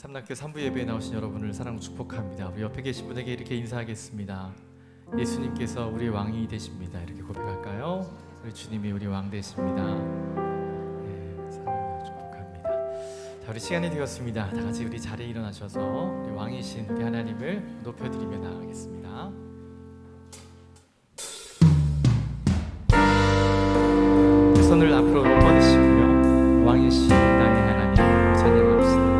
삼락교 3부 예배에 나오신 여러분을 사랑으로 축복합니다. 우리 옆에 계신 분에게 이렇게 인사하겠습니다. 예수님께서 우리 왕이 되십니다. 이렇게 고백할까요? 우리 주님이 우리 왕 되십니다. 네, 사랑으로 축복합니다. 자, 우리 시간이 되었습니다. 다 같이 우리 자리에 일어나셔서 우리 왕이신 우리 하나님을 높여드리며 나아가겠습니다. 손을 앞으로 뻗으시고요. 왕이신 나의 하나님 찬양합시다.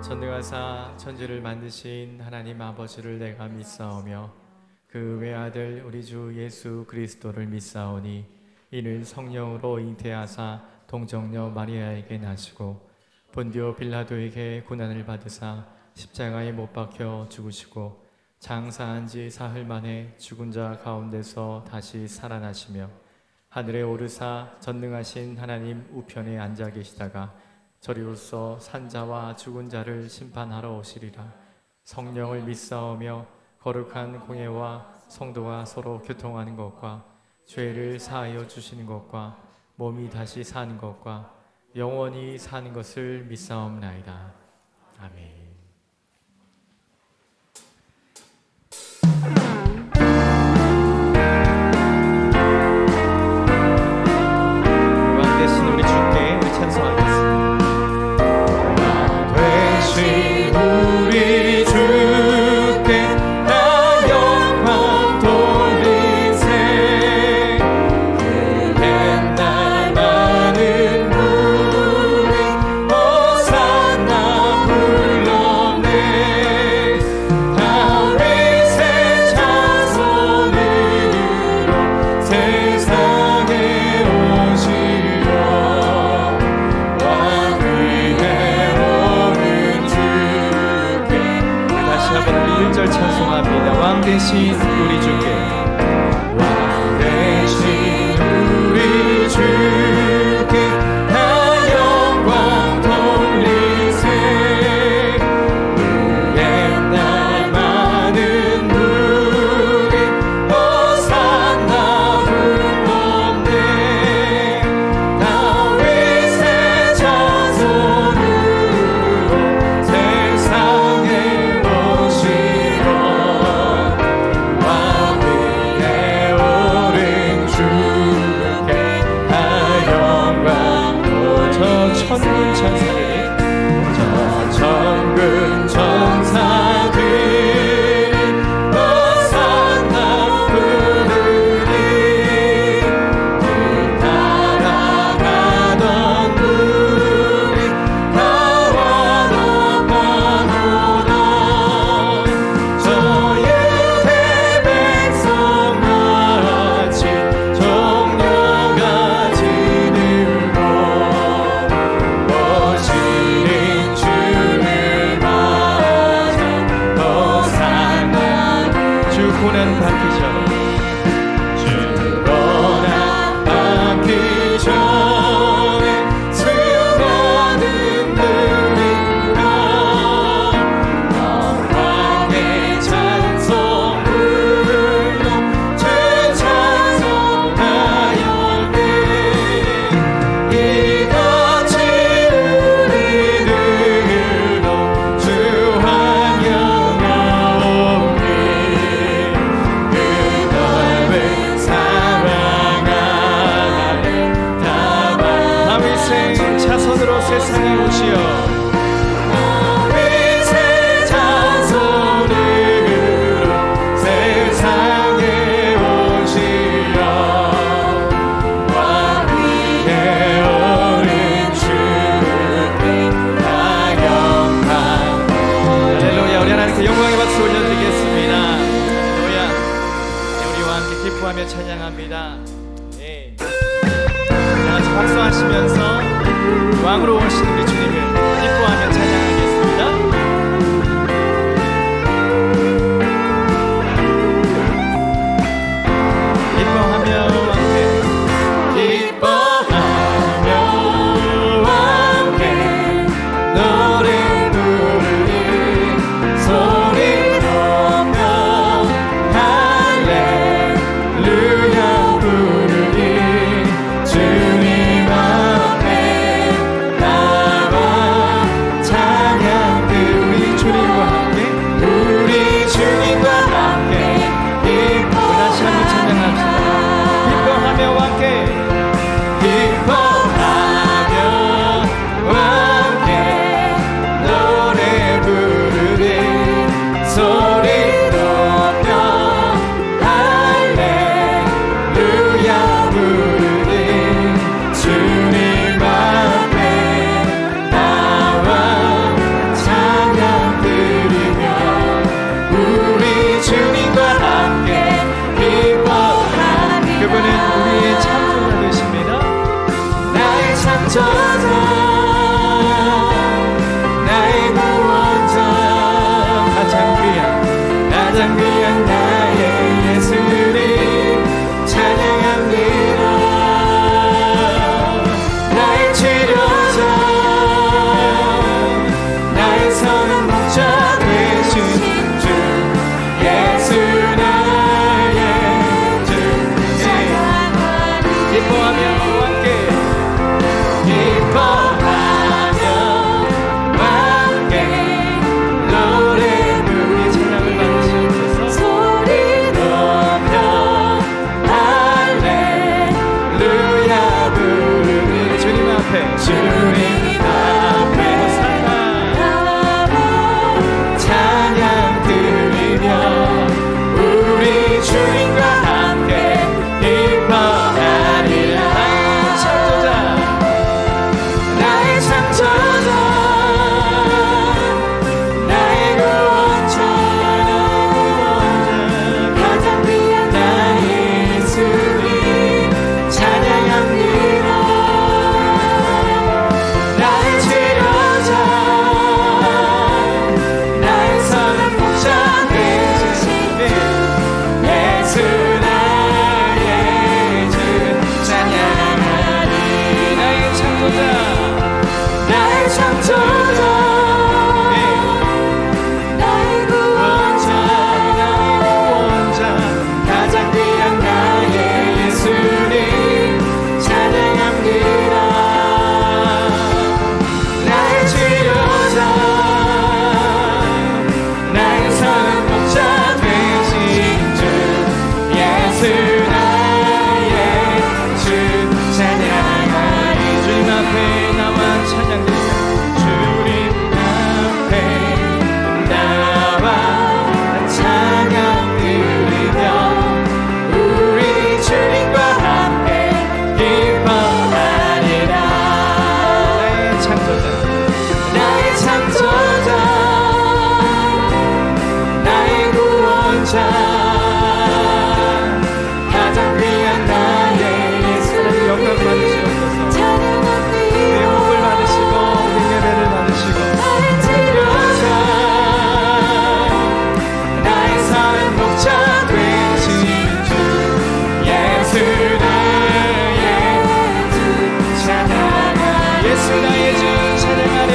전능하사 천지를 만드신 하나님 아버지를 내가 믿사오며 그 외아들 우리 주 예수 그리스도를 믿사오니 이는 성령으로 잉태하사 동정녀 마리아에게 나시고 본디오 빌라도에게 고난을 받으사 십자가에 못 박혀 죽으시고 장사한 지 사흘 만에 죽은 자 가운데서 다시 살아나시며 하늘에 오르사 전능하신 하나님 우편에 앉아 계시다가 저리로서 산자와 죽은 자를 심판하러 오시리라. 성령을 믿사오며 거룩한 공예와 성도가 서로 교통하는 것과 죄를 사하여 주시는 것과 몸이 다시 사는 것과 영원히 사는 것을 믿사옵나이다. 아멘. 왕 대신 우리 주께 우리 찬송하겠습니다. 우리 주께 나 영광 돌리세. 그 옛날 많은 무리 호산나 불렀네. 다윗의 자손으로 세상에 오시려 왕위에 오른 다시 한번 우리 1절 찬송합니다. 왕 대신 우리 주께 왕 대신 우리 주께 나 영광 돌리세. 그 옛날 많은 무리 호산나 불렀네. 다윗의 자손으로 세상에 오시러 왕위에 새 자손으로 세상에 오시어 너의 새 자손으로 세상에 오시어 왕위의 어린 주께 다 영광. 할렐루야. 우리 하나님께 영광의 박수 올려드리겠습니다. 할렐루야. 네, 우리와 함께 기뻐하며 찬양합니다. 네. 다 같이 박수하시면서 왕으로 오신 우리 주님을 기뻐하며 찬양하겠습니다. 기뻐하며 함께 기뻐하며 함께 노래 부르니 소리 높여 할렐루야 부르니 주님 앞에 나와 찬양 우리 주님과 함께 우리 주님과 함께 다시 한번 찬양합시다. 기뻐하며 함께 기뻐하며 함께 노래 부르니 소리 높여 할렐루야 부르니 주님 앞에 나와 찬양 드리며 우리 주님과 함께 기뻐하니 그분은 우리의 창조자 되십니다. 나의 창조자 나의 구원자 가장 귀한 나의 예수님 찬양합니다. 나의 치료자 나의 선한 목자 되신 주 예수 나의 주 기뻐하며 함께 기뻐하며 함께 노래 우리의 찬양을 받으시옵소서. 소리 높여 할렐루야 부르니 주님 앞에 주님 앞에 나와 찬양 드리며 우리 주님과 함께 기뻐하리라. 나의 창조자 나의 구원자 가장 귀한 나의 예수님 찬양합니다. 나의 치료자 나의 선한 목자 되신 예수 나의 주 찬양하리. 나의 창조자 나의 창조자 나의 구원자 가장 귀한 나의 예수님 찬양합니다. 나의 치료자 나의 선한 목자 되신 주 예수 나의 주 찬양하리. 주님 앞에 나와 찬양드리며 주님 앞에 나와 찬양 드리며 우리 주님과 함께 기뻐하리라. 나의 창조자 나의 창조자 나의 구원자 가장 귀한 나의 예수님 영광 받으시옵소서. 찬양합니다. 내 복을 받으시고 내 예배를 받으시고 나의 치료자 나의 선한 목자 되신 주 예수 나의 주 찬양하리. 예수 나의 주 찬양하리.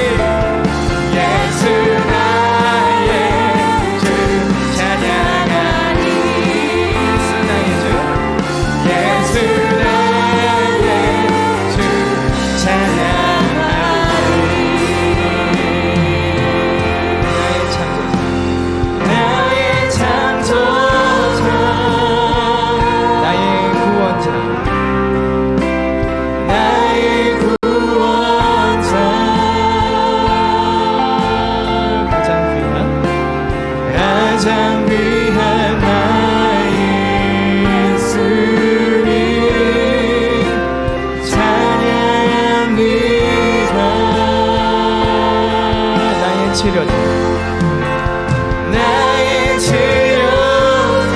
예수 나의 주 찬양하리. 예수 나의 주 예수 나의 주 찬양하리. 나의 창조자 나의 창조자 나의 구원자 나의 구원자 치료다 나의 치료다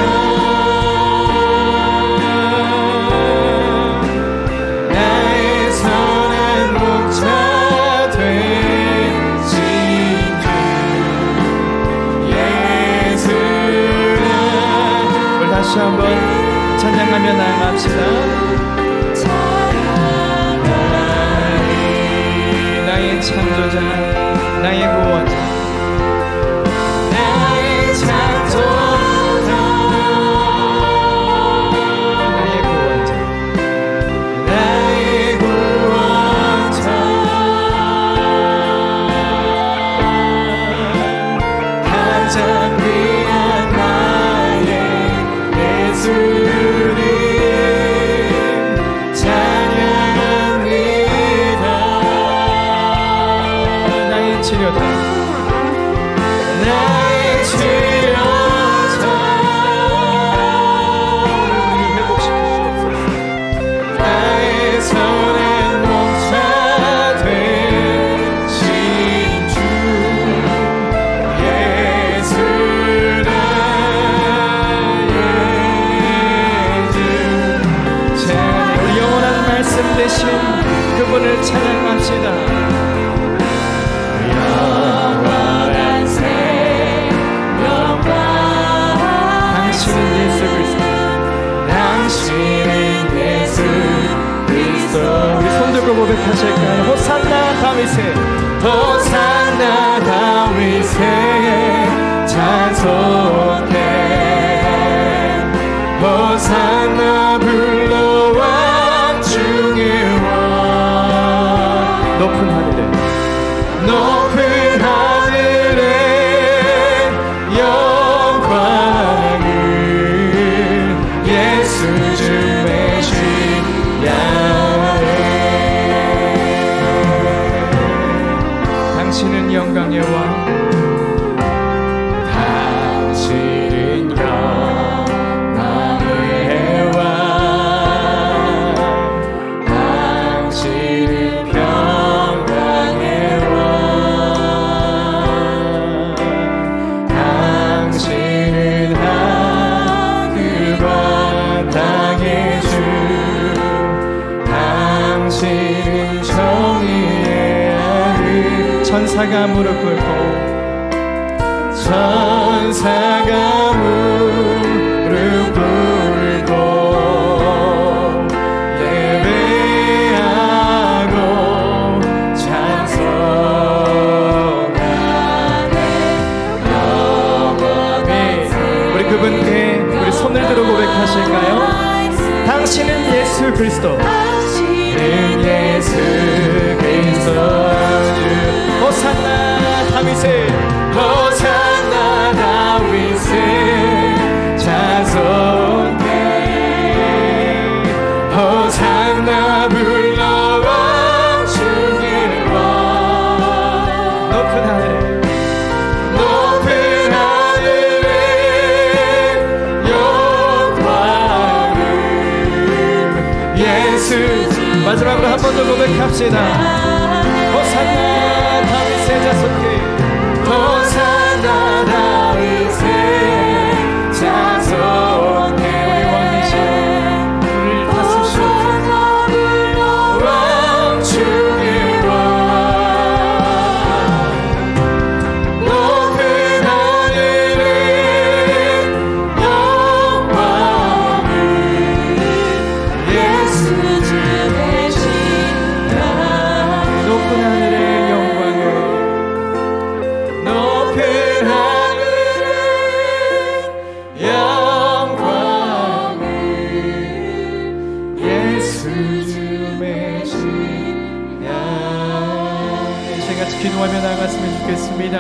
나의 선한 목자 되신 주 예수라. 우리 다시 한번 찬양하며 나아갑시다. 나의 창조자 나의 구원자 나의 창조자 나의 구원자 나의 구원자 가장 귀한 나의 예수님 찬양합니다. 나의 치료다 나의 치료자 우리 회복시킬 수 없었어 나의 선한 목자 되신 주 예수라 예수. 우리 영원한 말씀 대신 그분을 찬양합시다. 영원한 새 영광 당신은 예수 그리스도 당신은 예수 그리스도 우리 손들고 고백하실까요? 호산나 다윗의 호산나 다윗의 찬송해 호산나 불러 왕 중의 왕 높은 하늘에 높은 하늘에 영광을 예수 주의 신야에 당신은 영광의 왕 당신은 영광의 왕 당신은 평강의 왕 당신은 하늘과 땅의 주 당신은 정의의 아들 천사가 무릎 꿇고 천사가 무릎 꿇고 예배하고 찬송하네 영원히. 우리 그분께 우리 손을 들어 고백하실까요? 당신은 예수 그리스도 당신은 예수 그리스도 주 호산나 다윗의 호산나 다윗의 찬송해 호산나 불러 왕 중의 왕 높은 하늘에 높은 하늘에 영광을 예수. 마지막으로 한 번 더 고백합시다. 호산나 다윗의 자손께 호산나 다윗의 찬송해 우리 왕이신 우리를 다스리시옵소서. 왕 중의 왕 높은 하늘에 영광을 예수 주의 신랑 높은 하늘의 영광을 높은 하늘에 영광을 예수 주의 신랑. 이 시간 같이 기도하며 나아갔으면 좋겠습니다.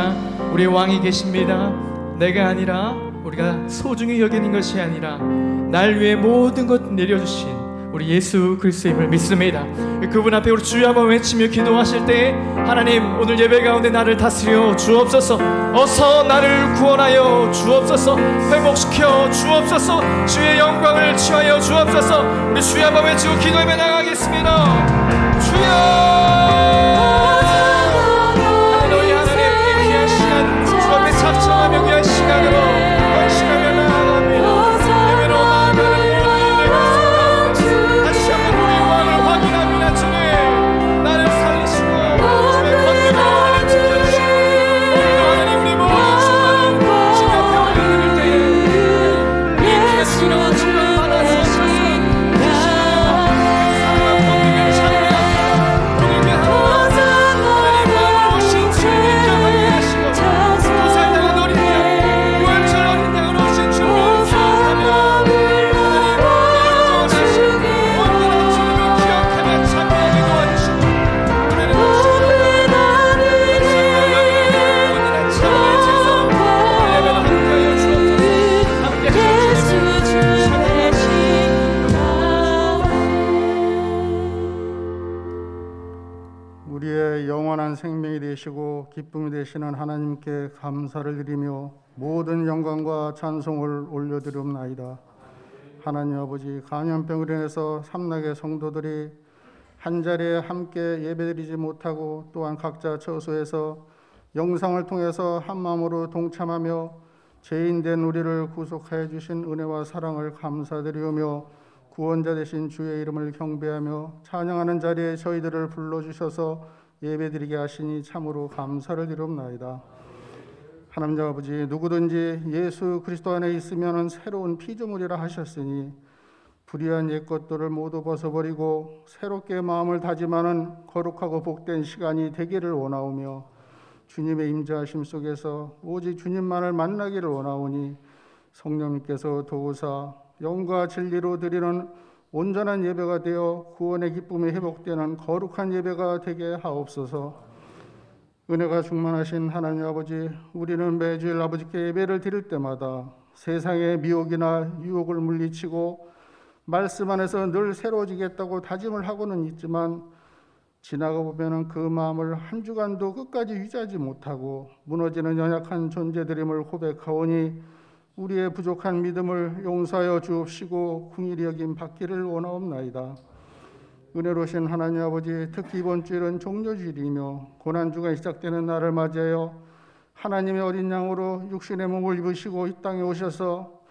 우리 왕이 계십니다. 내가 아니라 우리가 소중히 여기는 것이 아니라 날 위해 모든 것 내려주신 우리 예수 그리스도임을 믿습니다. 그분 앞에 우리 주여 한번 외치며 기도하실 때 하나님 오늘 예배 가운데 나를 다스려 주옵소서. 어서 나를 구원하여 주옵소서. 회복시켜 주옵소서. 주의 영광을 취하여 주옵소서. 우리 주여 한번 외치고 기도하며 나가겠습니다. 주여 할렐루야. 하나님 이 귀한 우리의 영원한 생명이 되시고 기쁨이 되시는 하나님께 감사를 드리며 모든 영광과 찬송을 올려드리옵나이다. 하나님 아버지, 감염병으로 인해서 삼락의 성도들이 한자리에 함께 예배드리지 못하고 또한 각자 처소에서 영상을 통해서 한마음으로 동참하며 죄인된 우리를 구속하여 주신 은혜와 사랑을 감사드리오며 구원자 되신 주의 이름을 경배하며 찬양하는 자리에 저희들을 불러주셔서 예배드리게 하시니 참으로 감사를 드리옵나이다. 하나님 아버지, 누구든지 예수 그리스도 안에 있으면 새로운 피조물이라 하셨으니 불의한 옛 것들을 모두 벗어버리고 새롭게 마음을 다짐하는 거룩하고 복된 시간이 되기를 원하오며 주님의 임재하심 속에서 오직 주님만을 만나기를 원하오니 성령님께서 도우사 영과 진리로 드리는 온전한 예배가 되어 구원의 기쁨이 회복되는 거룩한 예배가 되게 하옵소서. 은혜가 충만하신 하나님 아버지, 우리는 매주일 아버지께 예배를 드릴 때마다 세상의 미혹이나 유혹을 물리치고 말씀 안에서 늘 새로워지겠다고 다짐을 하고는 있지만 지나가 보면 그 마음을 한 주간도 끝까지 유지하지 못하고 무너지는 연약한 존재들임을 고백하오니 우리의 부족한 믿음을 용서하여 주옵시고 긍휼히 여김 받기를 원하옵나이다. 은혜로우신 하나님 아버지, 특히 이번 주일은 종료주일이며 고난주가 시작되는 날을 맞이하여 하나님의 어린 양으로 육신의 몸을 입으시고 이 땅에 오셔서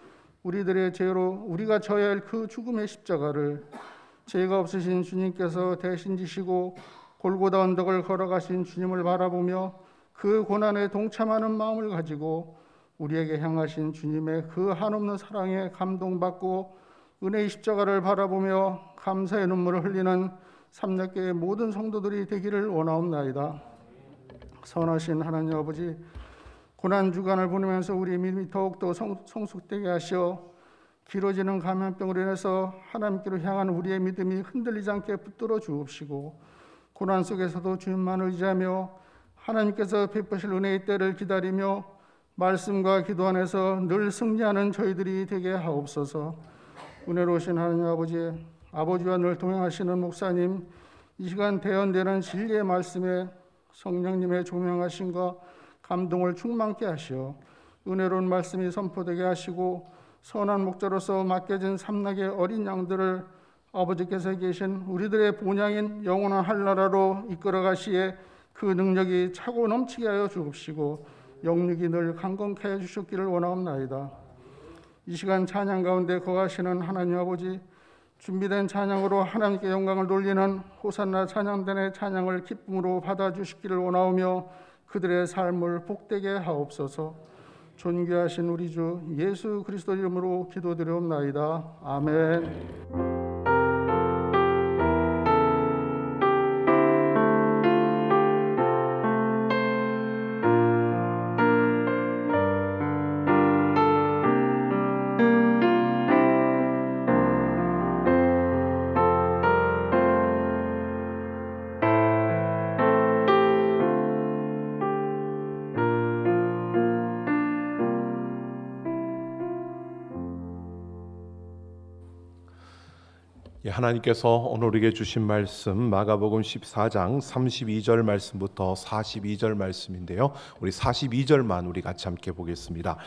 우리들의 죄로 우리가 져야 할 그 죽음의 십자가를 죄가 없으신 주님께서 대신 지시고 골고다 언덕을 걸어가신 주님을 바라보며 그 고난에 동참하는 마음을 가지고 우리에게 향하신 주님의 그 한없는 사랑에 감동받고 은혜의 십자가를 바라보며 감사의 눈물을 흘리는 삼력교의 모든 성도들이 되기를 원하옵나이다. 선하신 하나님 아버지, 고난 주간을 보내면서 우리의 믿음이 더욱더 성숙되게 하시어 길어지는 감염병으로 인해서 하나님께로 향한 우리의 믿음이 흔들리지 않게 붙들어 주옵시고 고난 속에서도 주님만을 의지하며 하나님께서 베푸실 은혜의 때를 기다리며 말씀과 기도 안에서 늘 승리하는 저희들이 되게 하옵소서. 은혜로우신 하나님 아버지, 아버지와 늘 동행하시는 목사님, 이 시간 대언되는 진리의 말씀에 성령님의 조명하심과 감동을 충만케 하시어 은혜로운 말씀이 선포되게 하시고 선한 목자로서 맡겨진 삼락의 어린 양들을 아버지께서 계신 우리들의 본향인 영원한 한나라로 이끌어 가시에 그 능력이 차고 넘치게 하여 주옵시고 영육이 늘 강건케 해 주셨기를 원하옵나이다. 이 시간 찬양 가운데 거하시는 하나님 아버지, 준비된 찬양으로 하나님께 영광을 돌리는 호산나 찬양단의 찬양을 기쁨으로 받아주시기를 원하오며 그들의 삶을 복되게 하옵소서. 존귀하신 우리 주 예수 그리스도 이름으로 기도드리옵나이다. 아멘. 하나님께서 오늘 우리에게 주신 말씀 마가복음 14장 32절 말씀부터 42절 말씀인데요. 우리 42절만 우리 같이 함께 보겠습니다.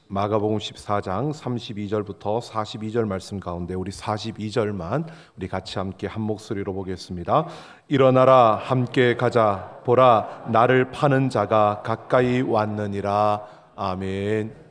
마가복음 14장 32절부터 42절 말씀 가운데 우리 42절만 우리 같이 함께 한 목소리로 보겠습니다. 일어나라 함께 가자 보라 나를 파는 자가 가까이 왔느니라. 아멘.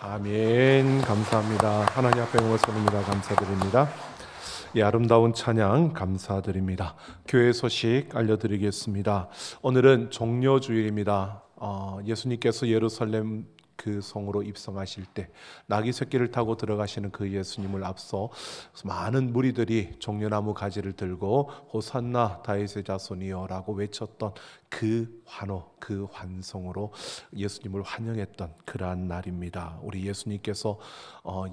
아멘. 감사합니다. 하나님 앞에 영광스럽습니다. 감사드립니다. 이 아름다운 찬양 감사드립니다. 교회 소식 알려드리겠습니다. 오늘은 종려주일입니다. 예수님께서 예루살렘 그 성으로 입성하실 때 나귀 새끼를 타고 들어가시는 그 예수님을 앞서 많은 무리들이 종려나무 가지를 들고 호산나 다윗의 자손이여라고 외쳤던 그 환호, 그 환성으로 예수님을 환영했던 그러한 날입니다. 우리 예수님께서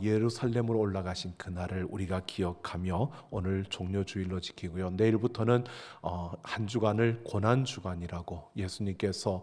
예루살렘으로 올라가신 그날을 우리가 기억하며 오늘 종려주일로 지키고요. 내일부터는 한 주간을 고난주간이라고, 예수님께서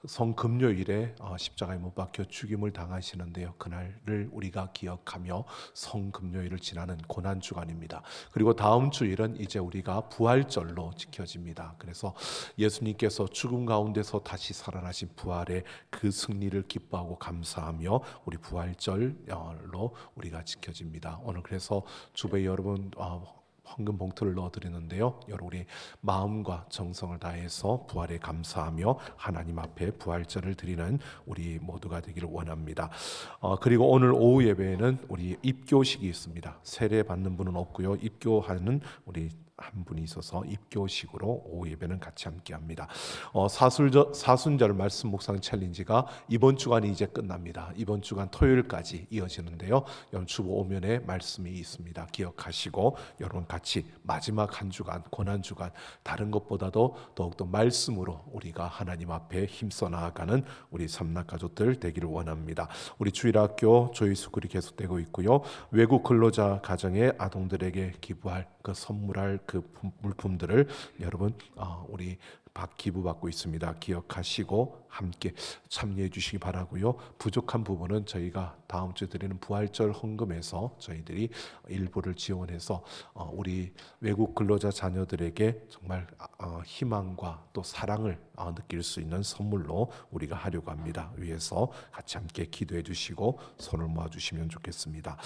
성금요일에 십자가에 못 박혀 죽임을 당하시는데요. 그날을 우리가 기억하며 성금요일을 지나는 고난주간입니다. 그리고 다음 주일은 이제 우리가 부활절로 지켜집니다. 그래서 예수님께서 죽음 가운데서 다시 살아나신 부활의 그 승리를 기뻐하고 감사하며 우리 부활절로 우리가 지켜집니다. 오늘 그래서 주변에 여러분 황금 봉투를 넣어드리는데요. 여러분 우리 마음과 정성을 다해서 부활에 감사하며 하나님 앞에 부활절을 드리는 우리 모두가 되기를 원합니다. 그리고 오늘 오후 예배에는 우리 입교식이 있습니다. 세례 받는 분은 없고요. 입교하는 우리 한 분이 있어서 입교식으로 오후 예배는 같이 함께합니다. 사순절 말씀 묵상 챌린지가 이번 주간이 이제 끝납니다. 이번 주간 토요일까지 이어지는데요. 여러분 주보 오면에 말씀이 있습니다. 기억하시고 여러분 같이 마지막 한 주간, 고난 주간, 다른 것보다도 더욱더 말씀으로 우리가 하나님 앞에 힘써 나아가는 우리 삼락 가족들 되기를 원합니다. 우리 주일학교 조이스쿨이 계속되고 있고요. 외국 근로자 가정의 아동들에게 기부할 그 선물할 그 물품들을 여러분 우리 기부받고 있습니다. 기억하시고 함께 참여해 주시기 바라고요. 부족한 부분은 저희가 다음 주에 드리는 부활절 헌금에서 저희들이 일부를 지원해서 우리 외국 근로자 자녀들에게 정말 희망과 또 사랑을 느낄 수 있는 선물로 우리가 하려고 합니다. 위에서 같이 함께 기도해 주시고 손을 모아 주시면 좋겠습니다.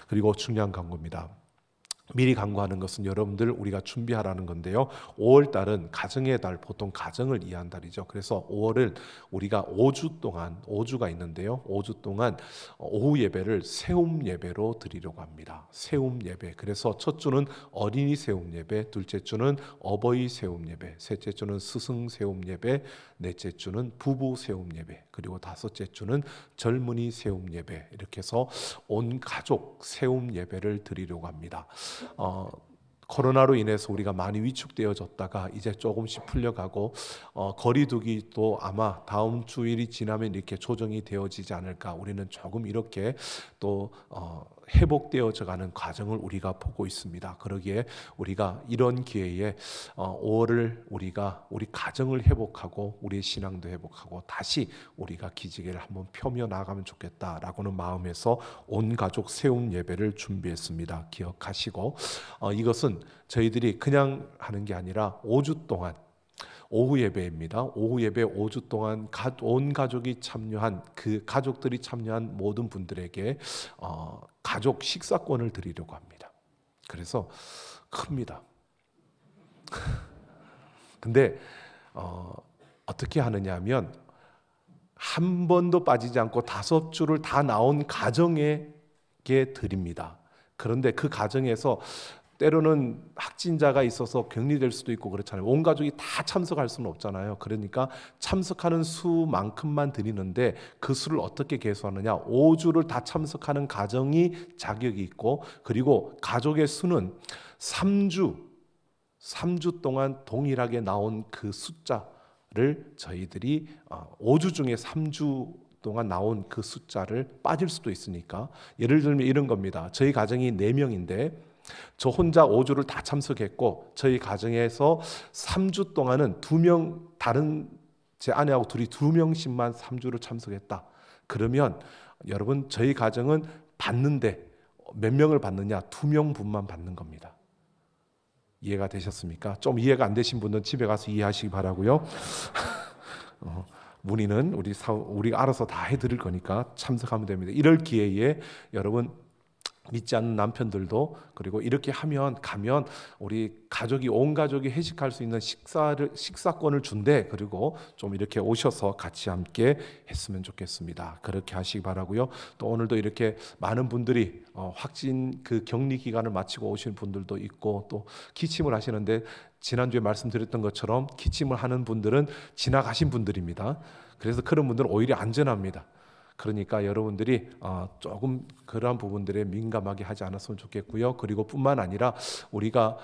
그리고 중요한 광고입니다. 미리 광고하는 것은 여러분들 우리가 준비하라는 건데요. 5월 달은 가정의 달, 보통 가정을 이해한 달이죠. 그래서 5월은 우리가 5주 동안, 5주가 있는데요. 5주 동안 오후 예배를 세움 예배로 드리려고 합니다. 세움 예배. 그래서 첫 주는 어린이 세움 예배, 둘째 주는 어버이 세움 예배, 셋째 주는 스승 세움 예배, 넷째 주는 부부 세움 예배, 그리고 다섯째 주는 젊은이 세움 예배, 이렇게 해서 온 가족 세움 예배를 드리려고 합니다. 코로나로 인해서 우리가 많이 위축되어졌다가 이제 조금씩 풀려가고 거리두기도 아마 다음 주일이 지나면 이렇게 조정이 되어지지 않을까, 우리는 조금 이렇게 또 회복되어져가는 과정을 우리가 보고 있습니다. 그러기에 우리가 이런 기회에 5월을 우리가 우리 가정을 회복하고 우리의 신앙도 회복하고 다시 우리가 기지개를 한번 펴며 나가면 좋겠다라고는 마음에서 온 가족 세움 예배를 준비했습니다. 기억하시고 이것은 저희들이 그냥 하는 게 아니라 5주 동안 오후 예배입니다. 오후 예배 5주 동안 온 가족이 참여한, 그 가족들이 참여한 모든 분들에게 가족 식사권을 드리려고 합니다. 그래서 큽니다. 근데 어떻게 하느냐 하면 한 번도 빠지지 않고 5주를 다 나온 가정에게 드립니다. 그런데 그 가정에서 때로는 확진자가 있어서 격리될 수도 있고 그렇잖아요. 온 가족이 다 참석할 수는 없잖아요. 그러니까 참석하는 수만큼만 드리는데 그 수를 어떻게 계수하느냐, 5주를 다 참석하는 가정이 자격이 있고, 그리고 가족의 수는 3주 동안 동일하게 나온 그 숫자를 저희들이 5주 중에 3주 동안 나온 그 숫자를 빠질 수도 있으니까, 예를 들면 이런 겁니다. 저희 가정이 4명인데 저 혼자 5주를 다 참석했고 저희 가정에서 3주 동안은 2명, 다른 제 아내하고 둘이 2명씩만 3주를 참석했다. 그러면 여러분 저희 가정은 받는데 몇 명을 받느냐? 2명분만 받는 겁니다. 이해가 되셨습니까? 좀 이해가 안 되신 분은 집에 가서 이해하시기 바라고요. 문의는 우리가 알아서 다 해드릴 거니까 참석하면 됩니다. 이럴 기회에 여러분 믿지 않는 남편들도 그리고 이렇게 가면 우리 가족이 온 가족이 회식할 수 있는 식사권을 준대. 그리고 좀 이렇게 오셔서 같이 함께 했으면 좋겠습니다. 그렇게 하시기 바라고요. 또 오늘도 이렇게 많은 분들이 확진 그 격리 기간을 마치고 오신 분들도 있고 또 기침을 하시는데 지난주에 말씀드렸던 것처럼 기침을 하는 분들은 지나가신 분들입니다. 그래서 그런 분들은 오히려 안전합니다. 그러니까 여러분들이 조금 그러한 부분들에 민감하게 하지 않았으면 좋겠고요. 그리고 뿐만 아니라 우리가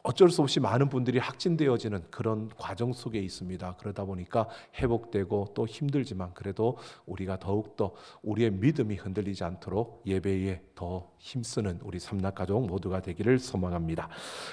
어쩔 수 없이 많은 분들이 확진되어지는 그런 과정 속에 있습니다. 그러다 보니까 회복되고 또 힘들지만 그래도 우리가 더욱더 우리의 믿음이 흔들리지 않도록 예배에 더 힘쓰는 우리 삼락가족 모두가 되기를 소망합니다.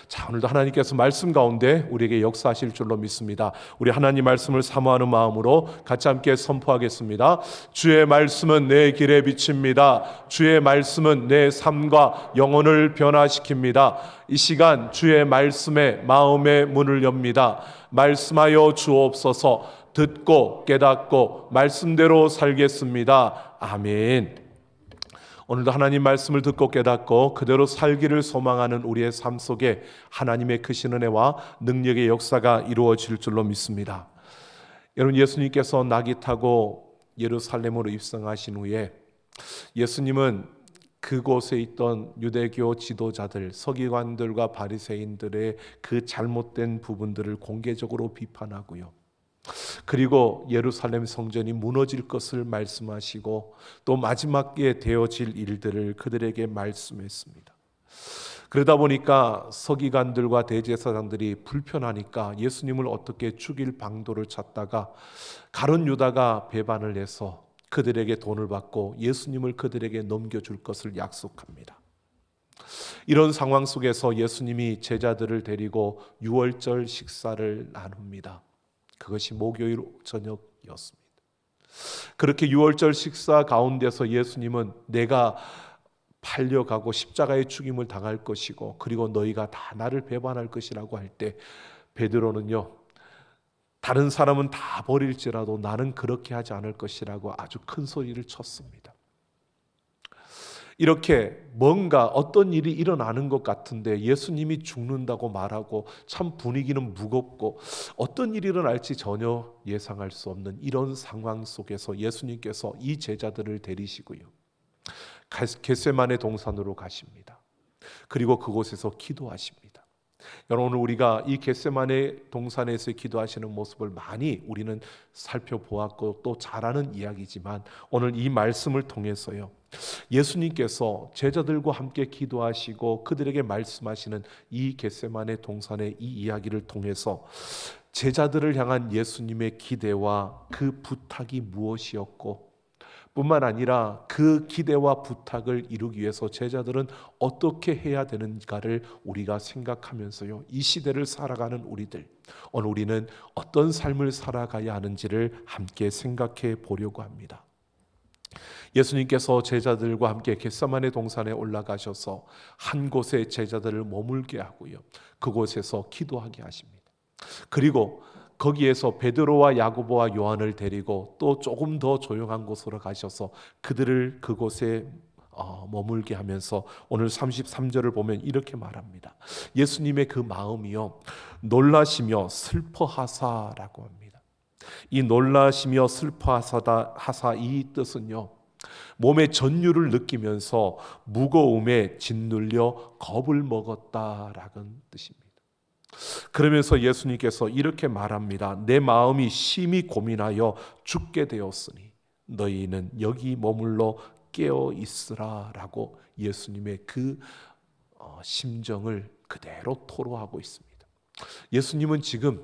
자, 오늘도 하나님께서 말씀 가운데 우리에게 역사하실 줄로 믿습니다. 우리 하나님 말씀을 사모하는 마음으로 같이 함께 선포하겠습니다. 주의 말씀은 내 길에 비칩니다. 주의 말씀은 내 삶과 영혼을 변화시킵니다. 이 시간 주의 말씀에 마음의 문을 엽니다. 말씀하여 주옵소서. 듣고 깨닫고 말씀대로 살겠습니다. 아멘. 오늘도 하나님 말씀을 듣고 깨닫고 그대로 살기를 소망하는 우리의 삶 속에 하나님의 크신 은혜와 능력의 역사가 이루어질 줄로 믿습니다. 여러분, 예수님께서 낙이 타고 예루살렘으로 입성하신 후에 예수님은 그곳에 있던 유대교 지도자들, 서기관들과 바리새인들의 그 잘못된 부분들을 공개적으로 비판하고요. 그리고 예루살렘 성전이 무너질 것을 말씀하시고 또 마지막에 되어질 일들을 그들에게 말씀했습니다. 그러다 보니까 서기관들과 대제사장들이 불편하니까 예수님을 어떻게 죽일 방도를 찾다가 가룟 유다가 배반을 해서 그들에게 돈을 받고 예수님을 그들에게 넘겨줄 것을 약속합니다. 이런 상황 속에서 예수님이 제자들을 데리고 유월절 식사를 나눕니다. 그것이 목요일 저녁이었습니다. 그렇게 유월절 식사 가운데서 예수님은 내가 팔려가고 십자가의 죽임을 당할 것이고 그리고 너희가 다 나를 배반할 것이라고 할 때 베드로는요, 다른 사람은 다 버릴지라도 나는 그렇게 하지 않을 것이라고 아주 큰 소리를 쳤습니다. 이렇게 뭔가 어떤 일이 일어나는 것 같은데 예수님이 죽는다고 말하고 참 분위기는 무겁고 어떤 일이 일어날지 전혀 예상할 수 없는 이런 상황 속에서 예수님께서 이 제자들을 데리시고요, 겟세마네 동산으로 가십니다. 그리고 그곳에서 기도하십니다. 여러분, 우리가 이 겟세마네 동산에서 기도하시는 모습을 많이 우리는 살펴보았고 또 잘 아는 이야기지만 오늘 이 말씀을 통해서요, 예수님께서 제자들과 함께 기도하시고 그들에게 말씀하시는 이 겟세마네 동산의 이 이야기를 통해서 제자들을 향한 예수님의 기대와 그 부탁이 무엇이었고 뿐만 아니라 그 기대와 부탁을 이루기 위해서 제자들은 어떻게 해야 되는가를 우리가 생각하면서요, 이 시대를 살아가는 우리들, 오늘 우리는 어떤 삶을 살아가야 하는지를 함께 생각해 보려고 합니다. 예수님께서 제자들과 함께 겟세마네 동산에 올라가셔서 한 곳에 제자들을 머물게 하고요, 그곳에서 기도하게 하십니다. 그리고 거기에서 베드로와 야고보와 요한을 데리고 또 조금 더 조용한 곳으로 가셔서 그들을 그곳에 머물게 하면서 오늘 33절을 보면 이렇게 말합니다. 예수님의 그 마음이요, 놀라시며 슬퍼하사라고 합니다. 이 놀라시며 슬퍼하사 이 뜻은요, 몸의 전율을 느끼면서 무거움에 짓눌려 겁을 먹었다라는 뜻입니다. 그러면서 예수님께서 이렇게 말합니다. 내 마음이 심히 고민하여 죽게 되었으니 너희는 여기 머물러 깨어 있으라 라고 예수님의 그 심정을 그대로 토로하고 있습니다. 예수님은 지금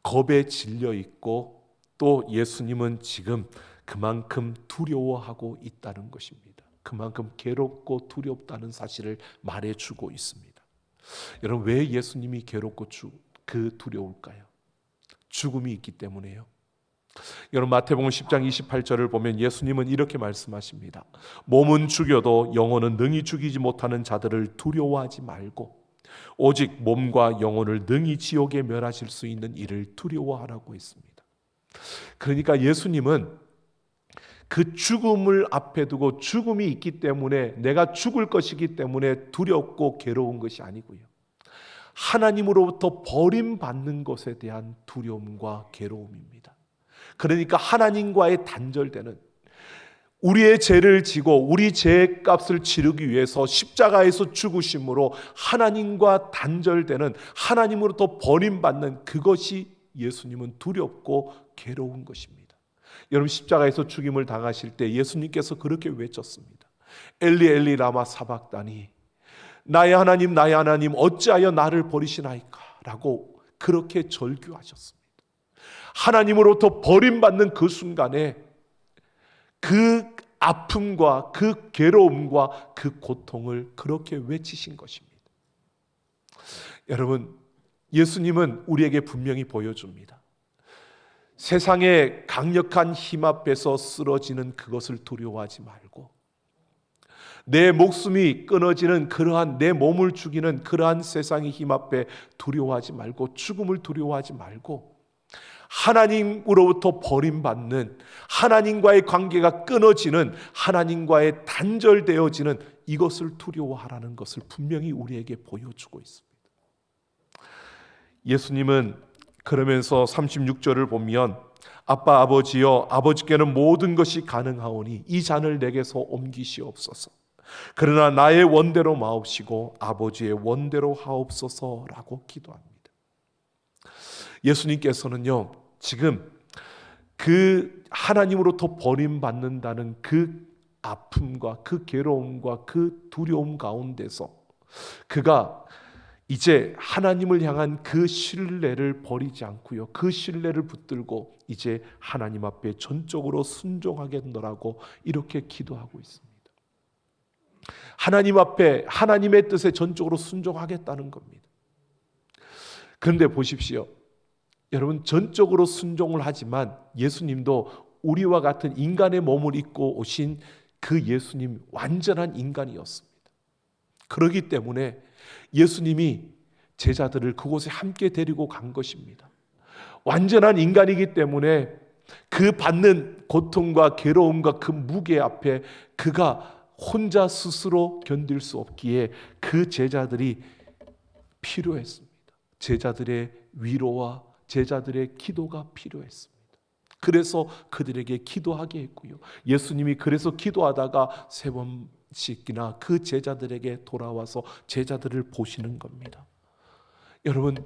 겁에 질려 있고 또 예수님은 지금 그만큼 두려워하고 있다는 것입니다. 그만큼 괴롭고 두렵다는 사실을 말해주고 있습니다. 여러분, 왜 예수님이 괴롭고 두려울까요? 죽음이 있기 때문에요. 여러분, 마태복음 10장 28절을 보면 예수님은 이렇게 말씀하십니다. 몸은 죽여도 영혼은 능히 죽이지 못하는 자들을 두려워하지 말고 오직 몸과 영혼을 능히 지옥에 멸하실 수 있는 이를 두려워하라고 했습니다. 그러니까 예수님은 그 죽음을 앞에 두고 죽음이 있기 때문에 내가 죽을 것이기 때문에 두렵고 괴로운 것이 아니고요. 하나님으로부터 버림받는 것에 대한 두려움과 괴로움입니다. 그러니까 하나님과의 단절되는, 우리의 죄를 지고 우리 죄의 값을 치르기 위해서 십자가에서 죽으심으로 하나님과 단절되는, 하나님으로부터 버림받는 그것이 예수님은 두렵고 괴로운 것입니다. 여러분, 십자가에서 죽임을 당하실 때 예수님께서 그렇게 외쳤습니다. 엘리 엘리 라마 사박다니, 나의 하나님 나의 하나님 어찌하여 나를 버리시나이까 라고 그렇게 절규하셨습니다. 하나님으로부터 버림받는 그 순간에 그 아픔과 그 괴로움과 그 고통을 그렇게 외치신 것입니다. 여러분, 예수님은 우리에게 분명히 보여줍니다. 세상의 강력한 힘 앞에서 쓰러지는 그것을 두려워하지 말고, 내 목숨이 끊어지는 그러한, 내 몸을 죽이는 그러한 세상의 힘 앞에 두려워하지 말고, 죽음을 두려워하지 말고, 하나님으로부터 버림받는, 하나님과의 관계가 끊어지는, 하나님과의 단절되어지는 이것을 두려워하라는 것을 분명히 우리에게 보여주고 있습니다. 예수님은 그러면서 36절을 보면, 아빠 아버지여, 아버지께는 모든 것이 가능하오니 이 잔을 내게서 옮기시옵소서. 그러나 나의 원대로 마옵시고 아버지의 원대로 하옵소서라고 기도합니다. 예수님께서는요, 지금 그 하나님으로부터 버림받는다는 그 아픔과 그 괴로움과 그 두려움 가운데서 그가 이제 하나님을 향한 그 신뢰를 버리지 않고요, 그 신뢰를 붙들고 이제 하나님 앞에 전적으로 순종하겠노라고 이렇게 기도하고 있습니다. 하나님 앞에 하나님의 뜻에 전적으로 순종하겠다는 겁니다. 그런데 보십시오, 여러분, 전적으로 순종을 하지만 예수님도 우리와 같은 인간의 몸을 입고 오신 그 예수님, 완전한 인간이었습니다. 그렇기 때문에 예수님이 제자들을 그곳에 함께 데리고 간 것입니다. 완전한 인간이기 때문에 그 받는 고통과 괴로움과 그 무게 앞에 그가 혼자 스스로 견딜 수 없기에 그 제자들이 필요했습니다. 제자들의 위로와 제자들의 기도가 필요했습니다. 그래서 그들에게 기도하게 했고요, 예수님이 그래서 기도하다가 3번씩이나 그 제자들에게 돌아와서 제자들을 보시는 겁니다. 여러분,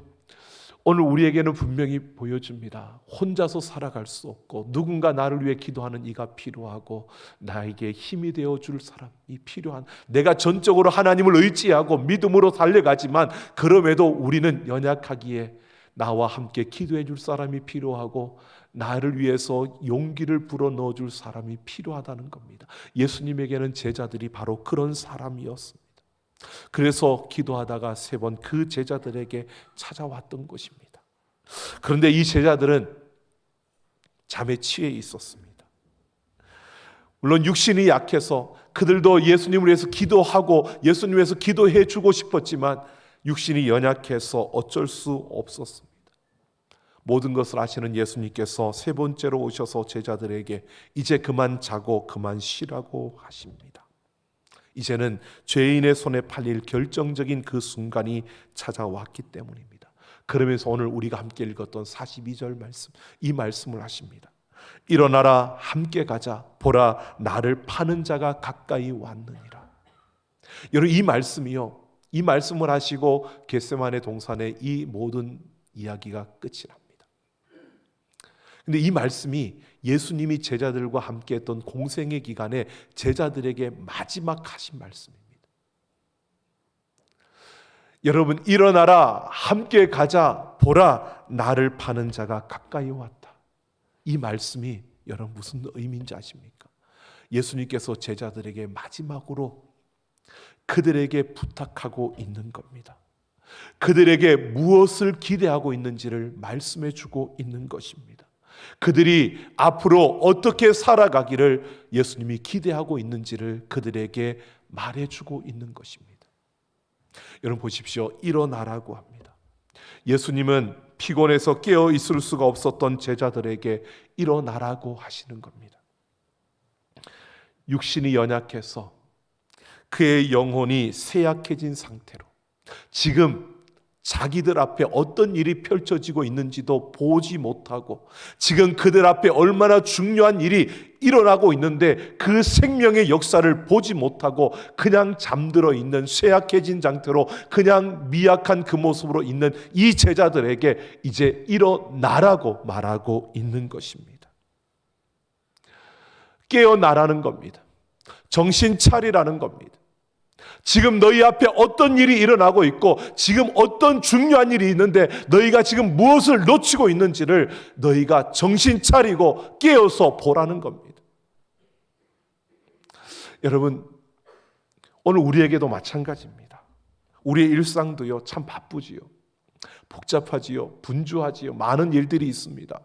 오늘 우리에게는 분명히 보여줍니다. 혼자서 살아갈 수 없고 누군가 나를 위해 기도하는 이가 필요하고 나에게 힘이 되어줄 사람이 필요한, 내가 전적으로 하나님을 의지하고 믿음으로 달려가지만 그럼에도 우리는 연약하기에 나와 함께 기도해 줄 사람이 필요하고 나를 위해서 용기를 불어넣어 줄 사람이 필요하다는 겁니다. 예수님에게는 제자들이 바로 그런 사람이었습니다. 그래서 기도하다가 3번 그 제자들에게 찾아왔던 것입니다. 그런데 이 제자들은 잠에 취해 있었습니다. 물론 육신이 약해서 그들도 예수님을 위해서 기도하고 예수님 위해서 기도해 주고 싶었지만 육신이 연약해서 어쩔 수 없었습니다. 모든 것을 아시는 예수님께서 3번째로 오셔서 제자들에게 이제 그만 자고 그만 쉬라고 하십니다. 이제는 죄인의 손에 팔릴 결정적인 그 순간이 찾아왔기 때문입니다. 그러면서 오늘 우리가 함께 읽었던 42절 말씀, 이 말씀을 하십니다. 일어나라, 함께 가자. 보라, 나를 파는 자가 가까이 왔느니라. 여러분, 이 말씀이요, 이 말씀을 하시고 겟세마네 동산에 이 모든 이야기가 끝이 납니다. 근데 이 말씀이 예수님이 제자들과 함께 했던 공생의 기간에 제자들에게 마지막 하신 말씀입니다. 여러분, 일어나라, 함께 가자. 보라, 나를 파는 자가 가까이 왔다. 이 말씀이 여러분 무슨 의미인지 아십니까? 예수님께서 제자들에게 마지막으로 그들에게 부탁하고 있는 겁니다. 그들에게 무엇을 기대하고 있는지를 말씀해 주고 있는 것입니다. 그들이 앞으로 어떻게 살아가기를 예수님이 기대하고 있는지를 그들에게 말해주고 있는 것입니다. 여러분 보십시오. 일어나라고 합니다. 예수님은 피곤해서 깨어 있을 수가 없었던 제자들에게 일어나라고 하시는 겁니다. 육신이 연약해서 그의 영혼이 쇠약해진 상태로 지금 자기들 앞에 어떤 일이 펼쳐지고 있는지도 보지 못하고 지금 그들 앞에 얼마나 중요한 일이 일어나고 있는데 그 생명의 역사를 보지 못하고 그냥 잠들어 있는 쇠약해진 상태로 그냥 미약한 그 모습으로 있는 이 제자들에게 이제 일어나라고 말하고 있는 것입니다. 깨어나라는 겁니다. 정신 차리라는 겁니다. 지금 너희 앞에 어떤 일이 일어나고 있고 지금 어떤 중요한 일이 있는데 너희가 지금 무엇을 놓치고 있는지를 너희가 정신 차리고 깨어서 보라는 겁니다. 여러분, 오늘 우리에게도 마찬가지입니다. 우리의 일상도요, 참 바쁘지요. 복잡하지요. 분주하지요. 많은 일들이 있습니다.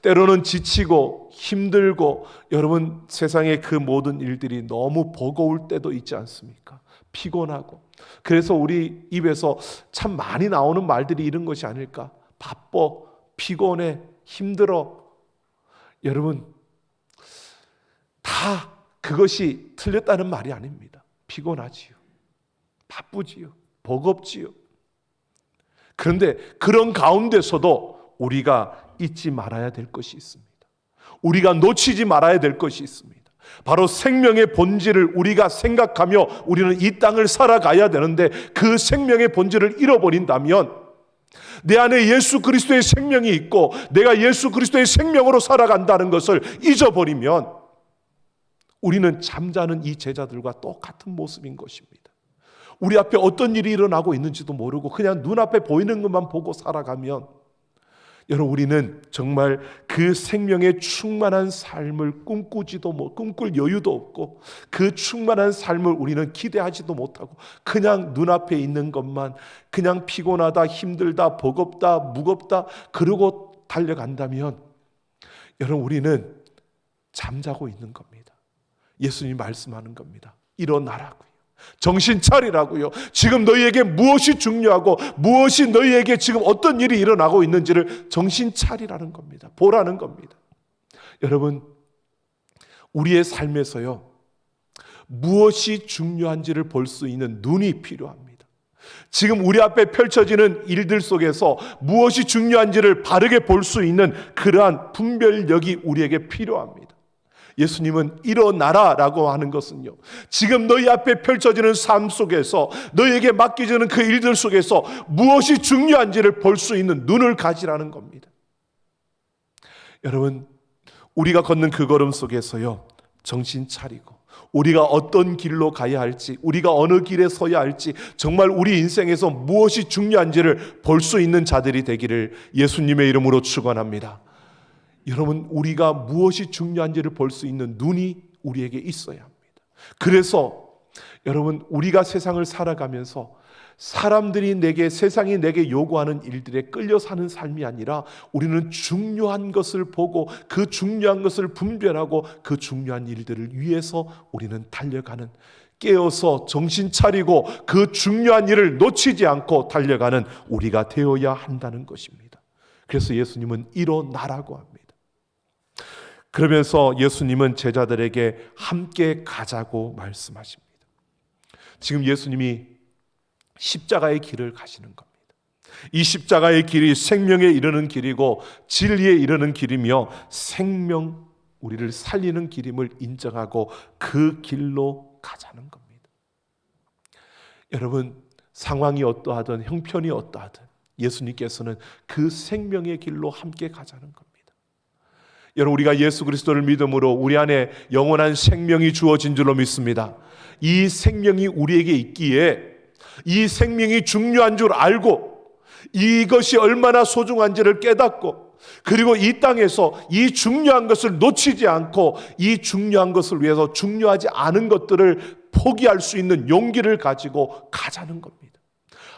때로는 지치고 힘들고 여러분 세상의 그 모든 일들이 너무 버거울 때도 있지 않습니까? 피곤하고. 그래서 우리 입에서 참 많이 나오는 말들이 이런 것이 아닐까? 바빠, 피곤해, 힘들어. 여러분, 다 그것이 틀렸다는 말이 아닙니다. 피곤하지요. 바쁘지요. 버겁지요. 그런데 그런 가운데서도 우리가 잊지 말아야 될 것이 있습니다. 우리가 놓치지 말아야 될 것이 있습니다. 바로 생명의 본질을 우리가 생각하며 우리는 이 땅을 살아가야 되는데 그 생명의 본질을 잃어버린다면 내 안에 예수 그리스도의 생명이 있고 내가 예수 그리스도의 생명으로 살아간다는 것을 잊어버리면 우리는 잠자는 이 제자들과 똑같은 모습인 것입니다. 우리 앞에 어떤 일이 일어나고 있는지도 모르고 그냥 눈앞에 보이는 것만 보고 살아가면 여러분, 우리는 정말 그 생명의 충만한 삶을 꿈꿀 여유도 없고 그 충만한 삶을 우리는 기대하지도 못하고 그냥 눈앞에 있는 것만 그냥 피곤하다, 힘들다, 버겁다, 무겁다 그러고 달려간다면 여러분, 우리는 잠자고 있는 겁니다. 예수님이 말씀하는 겁니다. 일어나라고요. 정신 차리라고요. 지금 너희에게 무엇이 중요하고 무엇이 너희에게 지금 어떤 일이 일어나고 있는지를 정신 차리라는 겁니다. 보라는 겁니다. 여러분, 우리의 삶에서요, 무엇이 중요한지를 볼 수 있는 눈이 필요합니다. 지금 우리 앞에 펼쳐지는 일들 속에서 무엇이 중요한지를 바르게 볼 수 있는 그러한 분별력이 우리에게 필요합니다. 예수님은 일어나라라고 하는 것은요, 지금 너희 앞에 펼쳐지는 삶 속에서 너희에게 맡겨지는 그 일들 속에서 무엇이 중요한지를 볼 수 있는 눈을 가지라는 겁니다. 여러분, 우리가 걷는 그 걸음 속에서요, 정신 차리고 우리가 어떤 길로 가야 할지, 우리가 어느 길에 서야 할지, 정말 우리 인생에서 무엇이 중요한지를 볼 수 있는 자들이 되기를 예수님의 이름으로 축원합니다. 여러분, 우리가 무엇이 중요한지를 볼 수 있는 눈이 우리에게 있어야 합니다. 그래서 여러분, 우리가 세상을 살아가면서 사람들이 세상이 내게 요구하는 일들에 끌려 사는 삶이 아니라 우리는 중요한 것을 보고 그 중요한 것을 분별하고 그 중요한 일들을 위해서 우리는 달려가는, 깨어서 정신 차리고 그 중요한 일을 놓치지 않고 달려가는 우리가 되어야 한다는 것입니다. 그래서 예수님은 일어나라고 합니다. 그러면서 예수님은 제자들에게 함께 가자고 말씀하십니다. 지금 예수님이 십자가의 길을 가시는 겁니다. 이 십자가의 길이 생명에 이르는 길이고 진리에 이르는 길이며 생명, 우리를 살리는 길임을 인정하고 그 길로 가자는 겁니다. 여러분, 상황이 어떠하든 형편이 어떠하든 예수님께서는 그 생명의 길로 함께 가자는 겁니다. 여러분, 우리가 예수 그리스도를 믿음으로 우리 안에 영원한 생명이 주어진 줄로 믿습니다. 이 생명이 우리에게 있기에 이 생명이 중요한 줄 알고 이것이 얼마나 소중한지를 깨닫고 그리고 이 땅에서 이 중요한 것을 놓치지 않고 이 중요한 것을 위해서 중요하지 않은 것들을 포기할 수 있는 용기를 가지고 가자는 겁니다.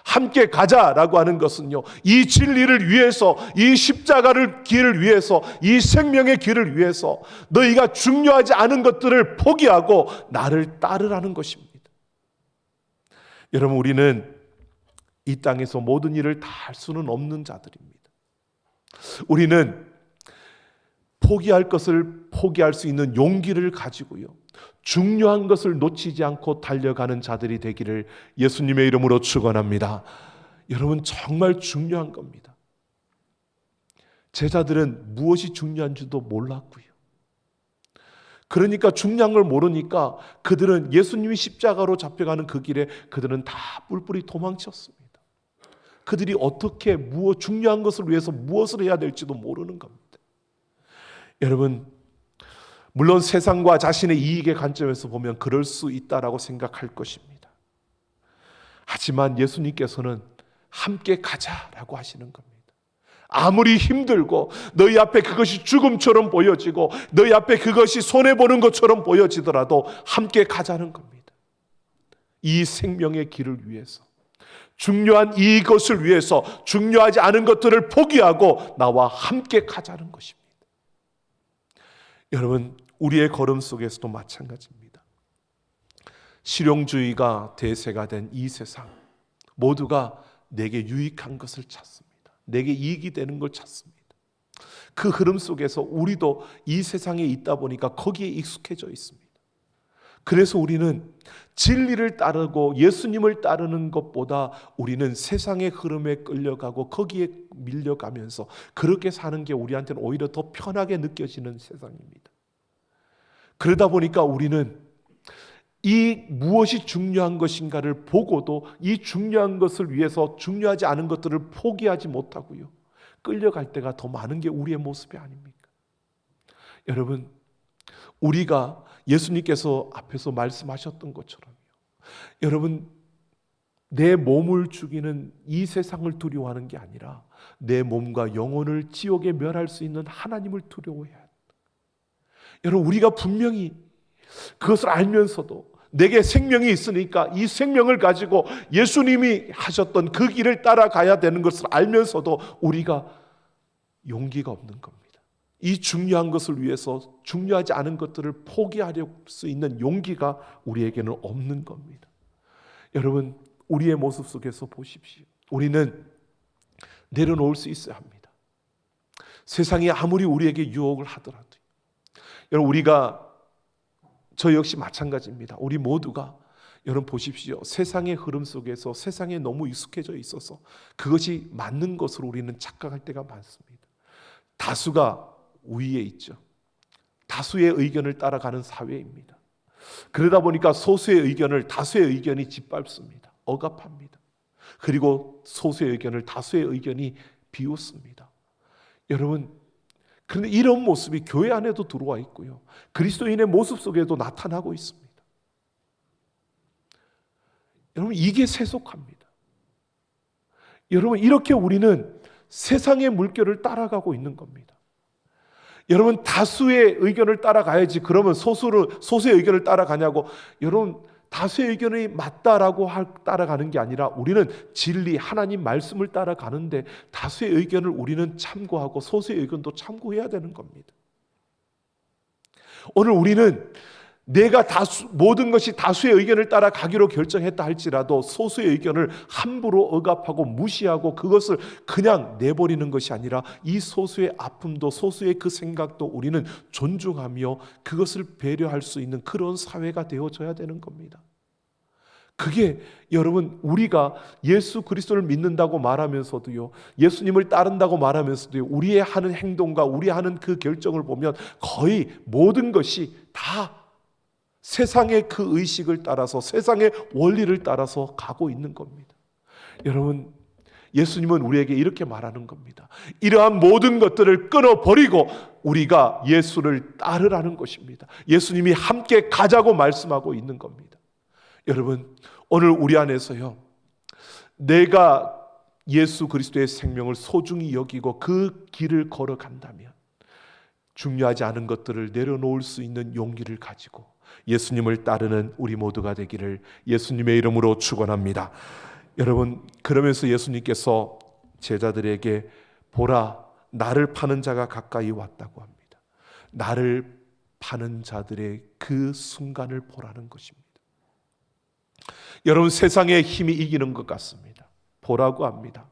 함께 가자라고 하는 것은요, 이 진리를 위해서, 이 십자가를 길을 위해서, 이 생명의 길을 위해서 너희가 중요하지 않은 것들을 포기하고 나를 따르라는 것입니다. 여러분, 우리는 이 땅에서 모든 일을 다 할 수는 없는 자들입니다. 우리는 포기할 것을 포기할 수 있는 용기를 가지고요, 중요한 것을 놓치지 않고 달려가는 자들이 되기를 예수님의 이름으로 축원합니다. 여러분, 정말 중요한 겁니다. 제자들은 무엇이 중요한지도 몰랐고요. 그러니까 중요한 걸 모르니까 그들은 예수님이 십자가로 잡혀가는 그 길에 그들은 다 뿔뿔이 도망쳤습니다. 그들이 어떻게 중요한 것을 위해서 무엇을 해야 될지도 모르는 겁니다. 여러분, 물론 세상과 자신의 이익의 관점에서 보면 그럴 수 있다라고 생각할 것입니다. 하지만 예수님께서는 함께 가자라고 하시는 겁니다. 아무리 힘들고 너희 앞에 그것이 죽음처럼 보여지고 너희 앞에 그것이 손해보는 것처럼 보여지더라도 함께 가자는 겁니다. 이 생명의 길을 위해서, 중요한 이것을 위해서 중요하지 않은 것들을 포기하고 나와 함께 가자는 것입니다. 여러분, 우리의 걸음 속에서도 마찬가지입니다. 실용주의가 대세가 된 이 세상, 모두가 내게 유익한 것을 찾습니다. 내게 이익이 되는 걸 찾습니다. 그 흐름 속에서 우리도 이 세상에 있다 보니까 거기에 익숙해져 있습니다. 그래서 우리는 진리를 따르고 예수님을 따르는 것보다 우리는 세상의 흐름에 끌려가고 거기에 밀려가면서 그렇게 사는 게 우리한테는 오히려 더 편하게 느껴지는 세상입니다. 그러다 보니까 우리는 이 무엇이 중요한 것인가를 보고도 이 중요한 것을 위해서 중요하지 않은 것들을 포기하지 못하고요, 끌려갈 때가 더 많은 게 우리의 모습이 아닙니까? 여러분, 우리가 예수님께서 앞에서 말씀하셨던 것처럼요, 여러분, 내 몸을 죽이는 이 세상을 두려워하는 게 아니라 내 몸과 영혼을 지옥에 멸할 수 있는 하나님을 두려워해야 합니다. 여러분, 우리가 분명히 그것을 알면서도 내게 생명이 있으니까 이 생명을 가지고 예수님이 하셨던 그 길을 따라가야 되는 것을 알면서도 우리가 용기가 없는 겁니다. 이 중요한 것을 위해서 중요하지 않은 것들을 포기하려 수 있는 용기가 우리에게는 없는 겁니다. 여러분, 우리의 모습 속에서 보십시오. 우리는 내려놓을 수 있어야 합니다. 세상이 아무리 우리에게 유혹을 하더라도. 여러분, 저 역시 마찬가지입니다. 우리 모두가 여러분 보십시오. 세상의 흐름 속에서 세상에 너무 익숙해져 있어서 그것이 맞는 것으로 우리는 착각할 때가 많습니다. 다수가 우위에 있죠. 다수의 의견을 따라가는 사회입니다. 그러다 보니까 소수의 의견을 다수의 의견이 짓밟습니다. 억압합니다. 그리고 소수의 의견을 다수의 의견이 비웃습니다. 여러분, 그런데 이런 모습이 교회 안에도 들어와 있고요, 그리스도인의 모습 속에도 나타나고 있습니다. 여러분, 이게 세속화입니다. 여러분, 이렇게 우리는 세상의 물결을 따라가고 있는 겁니다. 여러분, 다수의 의견을 따라가야지 그러면 소수의 의견을 따라가냐고. 여러분, 다수의 의견이 맞다라고 따라가는 게 아니라 우리는 진리, 하나님 말씀을 따라가는데 다수의 의견을 우리는 참고하고 소수의 의견도 참고해야 되는 겁니다. 오늘 우리는 내가 모든 것이 다수의 의견을 따라가기로 결정했다 할지라도 소수의 의견을 함부로 억압하고 무시하고 그것을 그냥 내버리는 것이 아니라 이 소수의 아픔도 소수의 그 생각도 우리는 존중하며 그것을 배려할 수 있는 그런 사회가 되어져야 되는 겁니다. 그게 여러분, 우리가 예수 그리스도를 믿는다고 말하면서도요, 예수님을 따른다고 말하면서도요, 우리의 하는 행동과 우리 하는 그 결정을 보면 거의 모든 것이 다 세상의 그 의식을 따라서 세상의 원리를 따라서 가고 있는 겁니다. 여러분, 예수님은 우리에게 이렇게 말하는 겁니다. 이러한 모든 것들을 끊어버리고 우리가 예수를 따르라는 것입니다. 예수님이 함께 가자고 말씀하고 있는 겁니다. 여러분, 오늘 우리 안에서요, 내가 예수 그리스도의 생명을 소중히 여기고 그 길을 걸어간다면 중요하지 않은 것들을 내려놓을 수 있는 용기를 가지고 예수님을 따르는 우리 모두가 되기를 예수님의 이름으로 축원합니다. 여러분, 그러면서 예수님께서 제자들에게 보라, 나를 파는 자가 가까이 왔다고 합니다. 나를 파는 자들의 그 순간을 보라는 것입니다. 여러분, 세상의 힘이 이기는 것 같습니다. 보라고 합니다.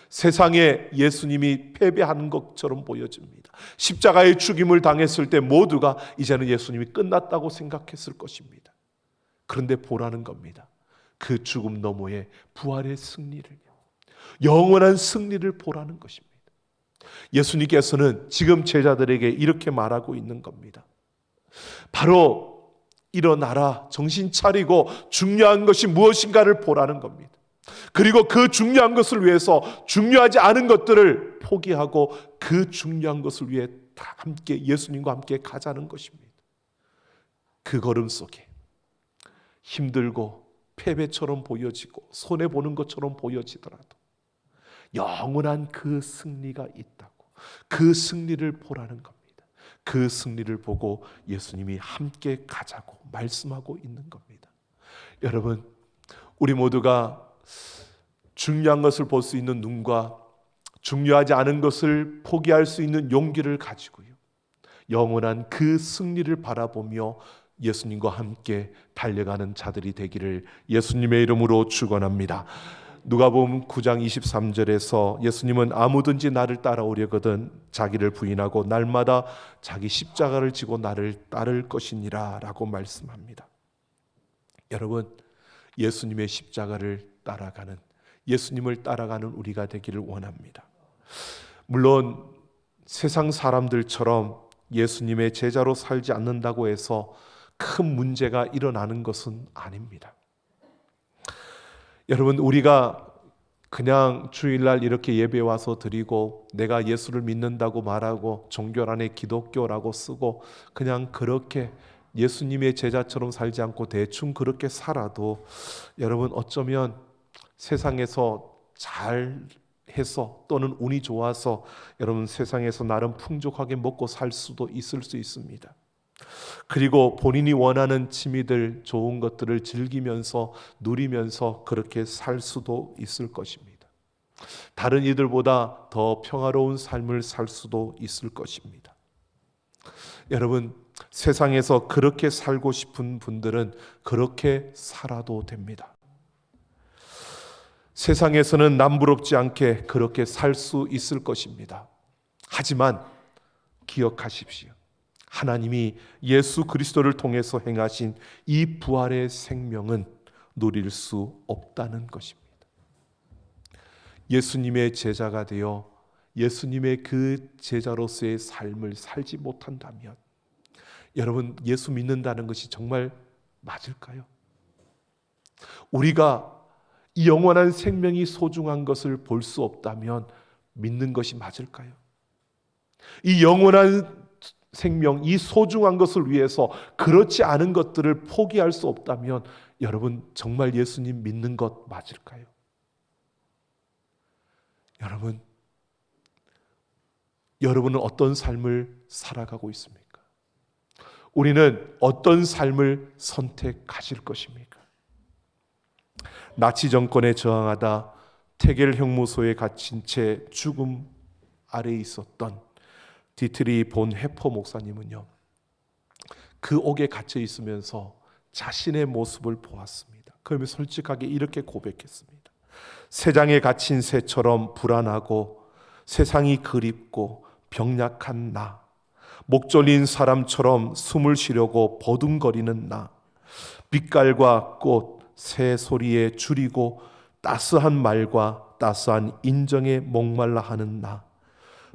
세상에 예수님이 패배한 것처럼 보여집니다. 십자가의 죽임을 당했을 때 모두가 이제는 예수님이 끝났다고 생각했을 것입니다. 그런데 보라는 겁니다. 그 죽음 너머의 부활의 승리를요, 영원한 승리를 보라는 것입니다. 예수님께서는 지금 제자들에게 이렇게 말하고 있는 겁니다. 바로 일어나라, 정신 차리고 중요한 것이 무엇인가를 보라는 겁니다. 그리고 그 중요한 것을 위해서 중요하지 않은 것들을 포기하고 그 중요한 것을 위해 다 함께 예수님과 함께 가자는 것입니다. 그 걸음 속에 힘들고 패배처럼 보여지고 손해보는 것처럼 보여지더라도 영원한 그 승리가 있다고, 그 승리를 보라는 겁니다. 그 승리를 보고 예수님이 함께 가자고 말씀하고 있는 겁니다. 여러분, 우리 모두가 중요한 것을 볼 수 있는 눈과 중요하지 않은 것을 포기할 수 있는 용기를 가지고요, 영원한 그 승리를 바라보며 예수님과 함께 달려가는 자들이 되기를 예수님의 이름으로 축원합니다. 누가복음 9장 23절에서 예수님은 아무든지 나를 따라오려거든 자기를 부인하고 날마다 자기 십자가를 지고 나를 따를 것이니라 라고 말씀합니다. 여러분, 예수님의 십자가를 따라가는, 예수님을 따라가는 우리가 되기를 원합니다. 물론 세상 사람들처럼 예수님의 제자로 살지 않는다고 해서 큰 문제가 일어나는 것은 아닙니다. 여러분, 우리가 그냥 주일날 이렇게 예배 와서 드리고 내가 예수를 믿는다고 말하고 종교란에 기독교라고 쓰고 그냥 그렇게 예수님의 제자처럼 살지 않고 대충 그렇게 살아도 여러분, 어쩌면 세상에서 잘 해서 또는 운이 좋아서 여러분 세상에서 나름 풍족하게 먹고 살 수도 있을 수 있습니다. 그리고 본인이 원하는 취미들, 좋은 것들을 즐기면서 누리면서 그렇게 살 수도 있을 것입니다. 다른 이들보다 더 평화로운 삶을 살 수도 있을 것입니다. 여러분, 세상에서 그렇게 살고 싶은 분들은 그렇게 살아도 됩니다. 세상에서는 남부럽지 않게 그렇게 살 수 있을 것입니다. 하지만 기억하십시오. 하나님이 예수 그리스도를 통해서 행하신 이 부활의 생명은 누릴 수 없다는 것입니다. 예수님의 제자가 되어 예수님의 그 제자로서의 삶을 살지 못한다면 여러분, 예수 믿는다는 것이 정말 맞을까요? 우리가 이 영원한 생명이 소중한 것을 볼 수 없다면 믿는 것이 맞을까요? 이 영원한 생명, 이 소중한 것을 위해서 그렇지 않은 것들을 포기할 수 없다면 여러분, 정말 예수님 믿는 것 맞을까요? 여러분은 어떤 삶을 살아가고 있습니까? 우리는 어떤 삶을 선택하실 것입니까? 나치 정권에 저항하다 테겔 형무소에 갇힌 채 죽음 아래에 있었던 디트리 본 해퍼 목사님은요, 그 옥에 갇혀 있으면서 자신의 모습을 보았습니다. 그러면 솔직하게 이렇게 고백했습니다. 새장에 갇힌 새처럼 불안하고 세상이 그립고 병약한 나, 목 졸린 사람처럼 숨을 쉬려고 버둥거리는 나, 빛깔과 꽃, 새 소리에 줄이고 따스한 말과 따스한 인정에 목말라 하는 나,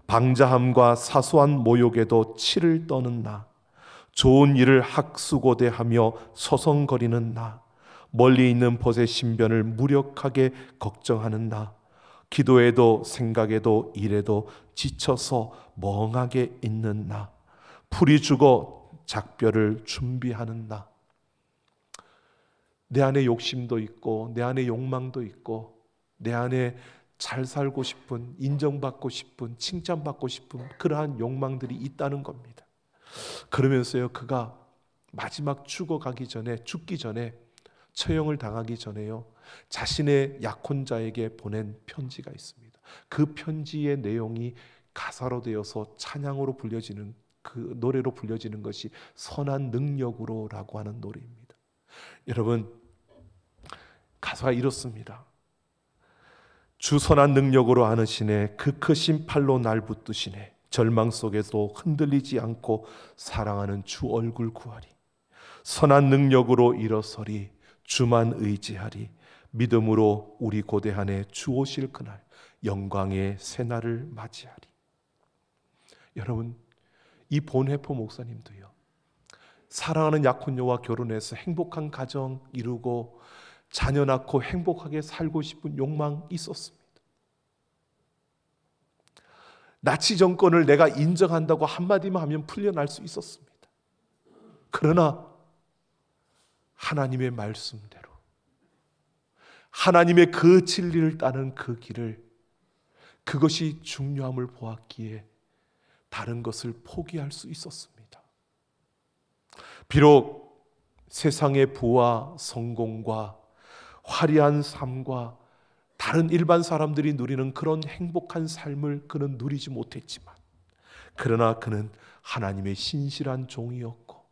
방자함과 사소한 모욕에도 치를 떠는 나, 좋은 일을 학수고대하며 서성거리는 나, 멀리 있는 벗의 신변을 무력하게 걱정하는 나, 기도에도 생각에도 일에도 지쳐서 멍하게 있는 나, 풀이 죽어 작별을 준비하는 나. 내 안에 욕심도 있고 내 안에 욕망도 있고 내 안에 잘 살고 싶은, 인정받고 싶은, 칭찬받고 싶은 그러한 욕망들이 있다는 겁니다. 그러면서요, 그가 마지막 죽기 전에 처형을 당하기 전에요, 자신의 약혼자에게 보낸 편지가 있습니다. 그 편지의 내용이 가사로 되어서 찬양으로 불려지는, 그 노래로 불려지는 것이 선한 능력으로라고 하는 노래입니다. 여러분, 가사가 이렇습니다. 주 선한 능력으로 안으시네. 그 크신 팔로 날 붙드시네. 절망 속에도 흔들리지 않고 사랑하는 주 얼굴 구하리. 선한 능력으로 일어서리. 주만 의지하리. 믿음으로 우리 고대 안에 주 오실 그날 영광의 새날을 맞이하리. 여러분, 이 본회포 목사님도요, 사랑하는 약혼녀와 결혼해서 행복한 가정 이루고 자녀 낳고 행복하게 살고 싶은 욕망 있었습니다. 나치 정권을 내가 인정한다고 한마디만 하면 풀려날 수 있었습니다. 그러나 하나님의 말씀대로 하나님의 그 진리를 따르는 그 길을, 그것이 중요함을 보았기에 다른 것을 포기할 수 있었습니다. 비록 세상의 부와 성공과 화려한 삶과 다른 일반 사람들이 누리는 그런 행복한 삶을 그는 누리지 못했지만, 그러나 그는 하나님의 신실한 종이었고,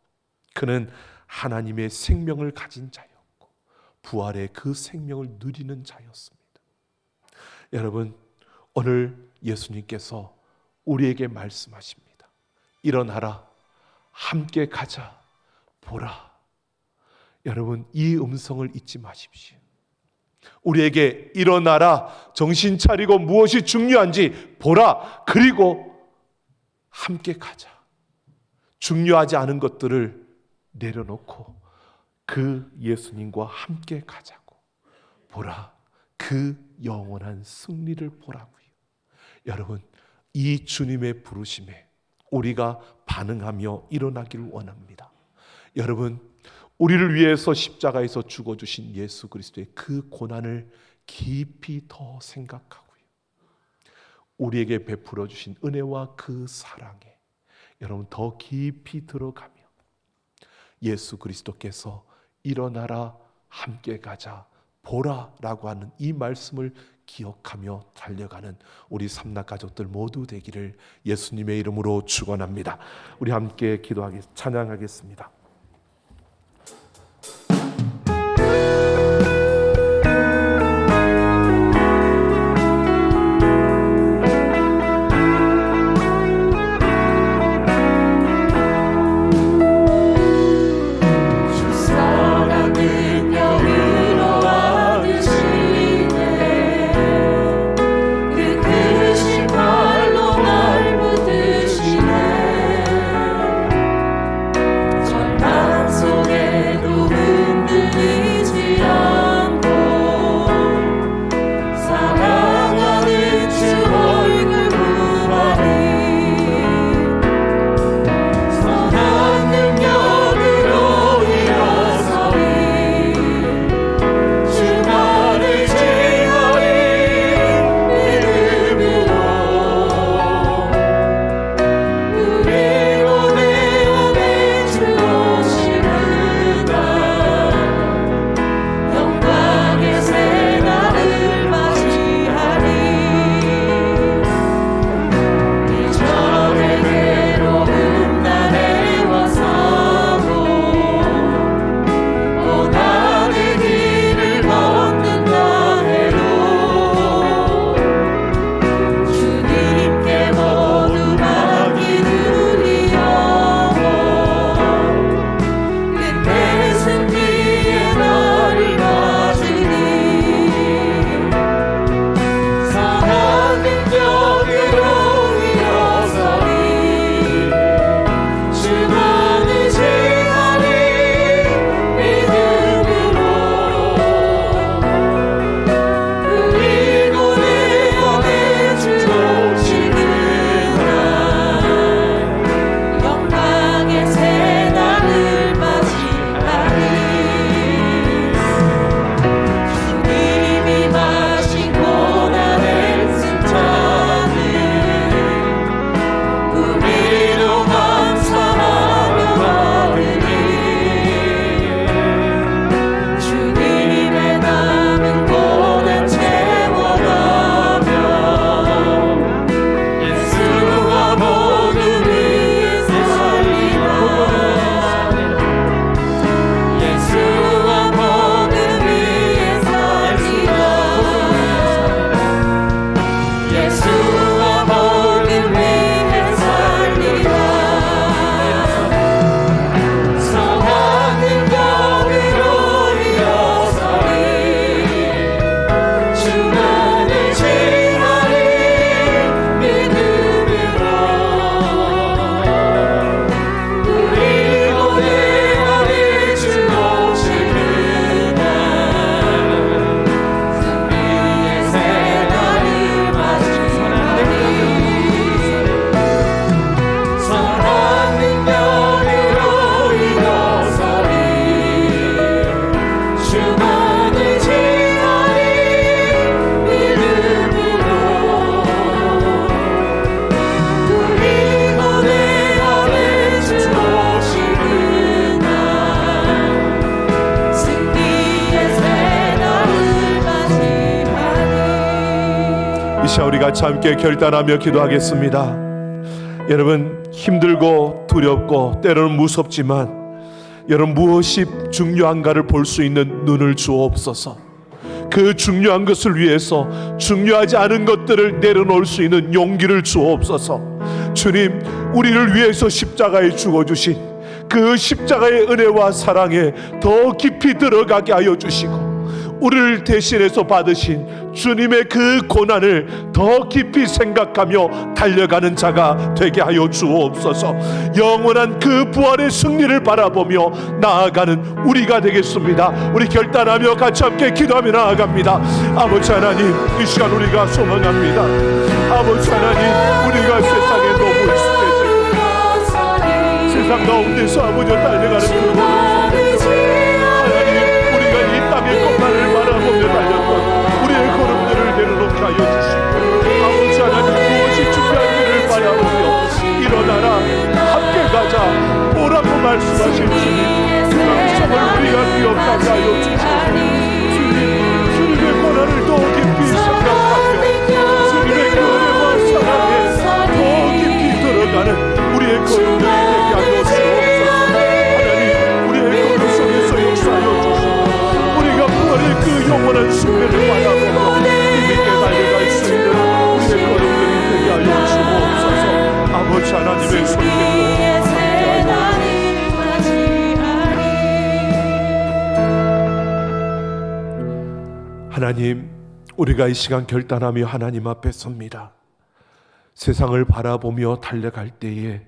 그는 하나님의 생명을 가진 자였고, 부활의 그 생명을 누리는 자였습니다. 여러분, 오늘 예수님께서 우리에게 말씀하십니다. 일어나라, 함께 가자, 보라. 여러분, 이 음성을 잊지 마십시오. 우리에게 일어나라, 정신 차리고 무엇이 중요한지 보라, 그리고 함께 가자. 중요하지 않은 것들을 내려놓고 그 예수님과 함께 가자고. 보라, 그 영원한 승리를 보라고요. 여러분, 이 주님의 부르심에 우리가 반응하며 일어나기를 원합니다. 여러분, 우리를 위해서 십자가에서 죽어주신 예수 그리스도의 그 고난을 깊이 더 생각하고요, 우리에게 베풀어 주신 은혜와 그 사랑에 여러분 더 깊이 들어가며 예수 그리스도께서 일어나라, 함께 가자, 보라라고 하는 이 말씀을 기억하며 달려가는 우리 삼락 가족들 모두 되기를 예수님의 이름으로 축원합니다. 우리 함께 찬양하겠습니다. 전 자, 우리 같이 함께 결단하며 기도하겠습니다. 여러분, 힘들고 두렵고 때로는 무섭지만 여러분, 무엇이 중요한가를 볼 수 있는 눈을 주옵소서. 그 중요한 것을 위해서 중요하지 않은 것들을 내려놓을 수 있는 용기를 주옵소서. 주님, 우리를 위해서 십자가에 죽어주신 그 십자가의 은혜와 사랑에 더 깊이 들어가게 하여 주시고, 우리를 대신해서 받으신 주님의 그 고난을 더 깊이 생각하며 달려가는 자가 되게 하여 주옵소서. 영원한 그 부활의 승리를 바라보며 나아가는 우리가 되겠습니다. 우리 결단하며 같이 함께 기도하며 나아갑니다. 아버지 하나님, 이 시간 우리가 소망합니다. 아버지 하나님, 우리가 세상에 너무 익숙해지고 세상 가운데서 아버지 달려가는 그 고난 속에서 이 땅의 것만을 바라보며 달렸던 우리의 걸음들을 내려놓게 하여 주시고, 아버지 하나님, 무엇이 중요한지를 바라보며 일어나라, 함께 가자 뭐라고 말씀하신 주님, 그 말씀을 우리가 기억하게 하여 주시고, 주님의 고난을 더 깊이 생각하며 주님의 그 은혜와 사랑에 더 깊이 들어가는 우리의 걸음들이 되게 하여 주옵소서. 하나님, 우리의 걸음 속에서 역사하여 주시고 그 영원한 승리를 바라보며 힘있게 달려갈 수 있는 우리의 걸음들이 되게 하여 주옵소서. 아버지 하나님의 손길로 하나님, 우리가 이 시간 결단하며 하나님 앞에 섭니다. 세상을 바라보며 달려갈 때에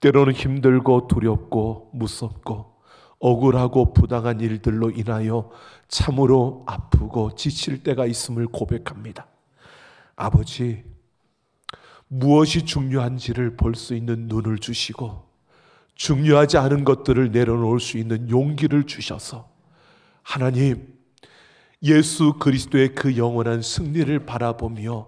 때로는 힘들고 두렵고 무섭고 억울하고 부당한 일들로 인하여 참으로 아프고 지칠 때가 있음을 고백합니다. 아버지, 무엇이 중요한지를 볼 수 있는 눈을 주시고 중요하지 않은 것들을 내려놓을 수 있는 용기를 주셔서 하나님, 예수 그리스도의 그 영원한 승리를 바라보며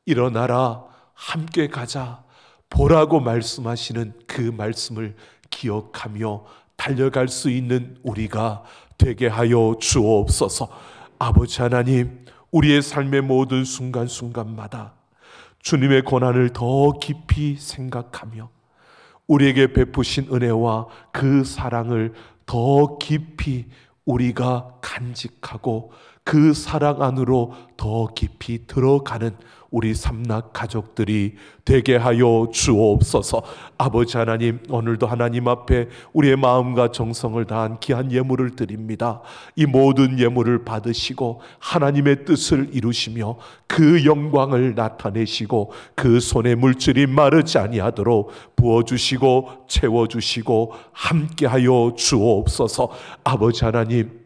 일어나라, 함께 가자 보라고 말씀하시는 그 말씀을 기억하며 달려갈 수 있는 우리가 되게 하여 주옵소서. 아버지 하나님, 우리의 삶의 모든 순간순간마다 주님의 고난을 더 깊이 생각하며 우리에게 베푸신 은혜와 그 사랑을 더 깊이 우리가 간직하고 그 사랑 안으로 더 깊이 들어가는 우리 삼락 가족들이 되게 하여 주옵소서. 아버지 하나님, 오늘도 하나님 앞에 우리의 마음과 정성을 다한 귀한 예물을 드립니다. 이 모든 예물을 받으시고 하나님의 뜻을 이루시며 그 영광을 나타내시고 그 손에 물질이 마르지 아니하도록 부어주시고 채워주시고 함께하여 주옵소서. 아버지 하나님,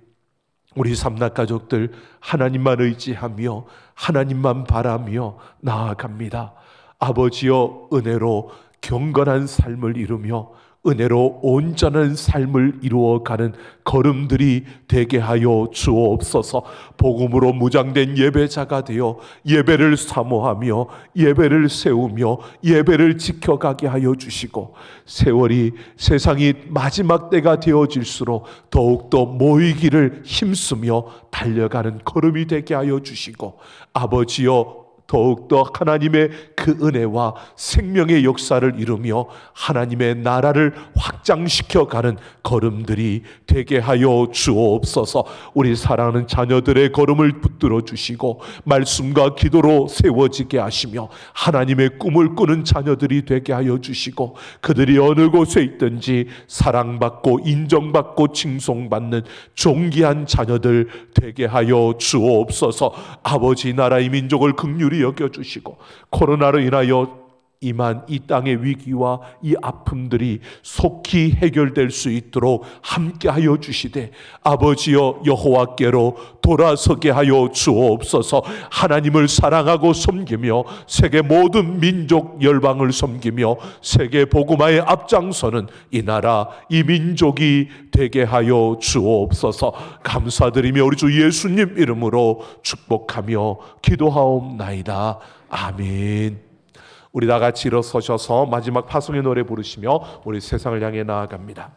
우리 삼락 가족들 하나님만 의지하며 하나님만 바라며 나아갑니다. 아버지여, 은혜로 경건한 삶을 이루며 은혜로 온전한 삶을 이루어가는 걸음들이 되게 하여 주옵소서. 복음으로 무장된 예배자가 되어 예배를 사모하며 예배를 세우며 예배를 지켜가게 하여 주시고, 세월이 세상이 마지막 때가 되어질수록 더욱더 모이기를 힘쓰며 달려가는 걸음이 되게 하여 주시고, 아버지여, 더욱더 하나님의 그 은혜와 생명의 역사를 이루며 하나님의 나라를 확장시켜가는 걸음들이 되게 하여 주옵소서. 우리 사랑하는 자녀들의 걸음을 붙들어 주시고 말씀과 기도로 세워지게 하시며 하나님의 꿈을 꾸는 자녀들이 되게 하여 주시고, 그들이 어느 곳에 있든지 사랑받고 인정받고 칭송받는 존귀한 자녀들 되게 하여 주옵소서. 아버지, 나라의 민족을 긍휼히 여겨주시고 코로나로 인하여 임한 이 땅의 위기와 이 아픔들이 속히 해결될 수 있도록 함께하여 주시되, 아버지여, 여호와께로 돌아서게 하여 주옵소서. 하나님을 사랑하고 섬기며 세계 모든 민족 열방을 섬기며 세계 복음화에 앞장서는 이 나라 이 민족이 되게 하여 주옵소서. 감사드리며 우리 주 예수님 이름으로 축복하며 기도하옵나이다. 아멘. 우리 다 같이 일어서셔서 마지막 파송의 노래 부르시며 우리 세상을 향해 나아갑니다.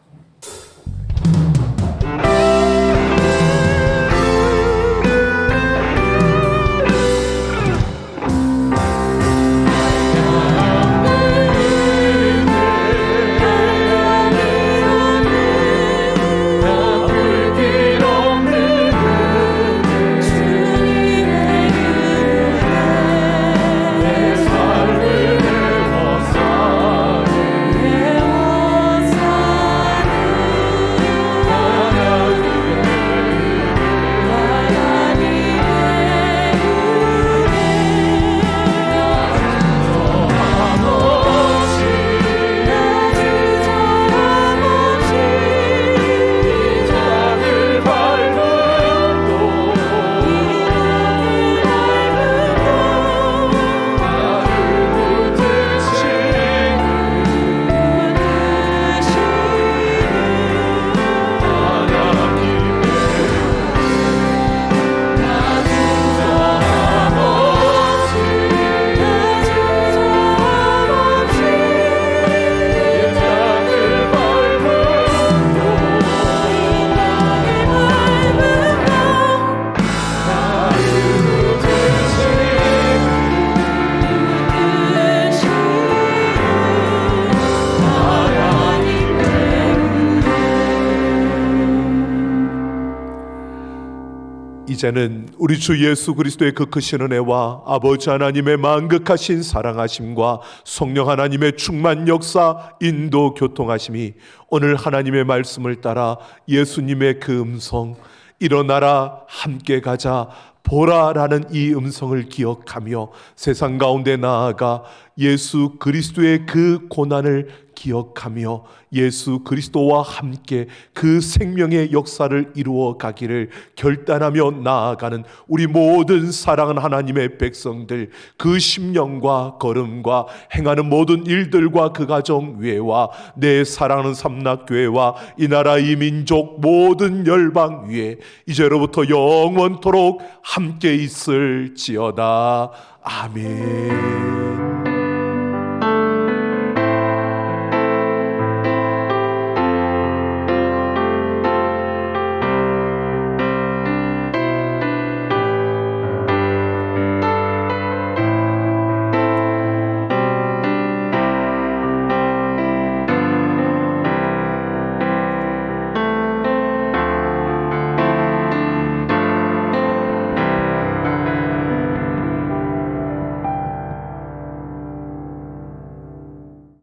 이제는 우리 주 예수 그리스도의 그 크신 은혜와 아버지 하나님의 만극하신 사랑하심과 성령 하나님의 충만 역사 인도 교통하심이 오늘 하나님의 말씀을 따라 예수님의 그 음성 일어나라 함께 가자 보라라는 이 음성을 기억하며 세상 가운데 나아가 예수 그리스도의 그 고난을 기억하며 예수 그리스도와 함께 그 생명의 역사를 이루어 가기를 결단하며 나아가는 우리 모든 사랑하는 하나님의 백성들, 그 심령과 걸음과 행하는 모든 일들과 그 가정 위에와 내 사랑하는 삼락교회와 이 나라 이 민족 모든 열방 위에 이제로부터 영원토록 함께 있을지어다. 아멘.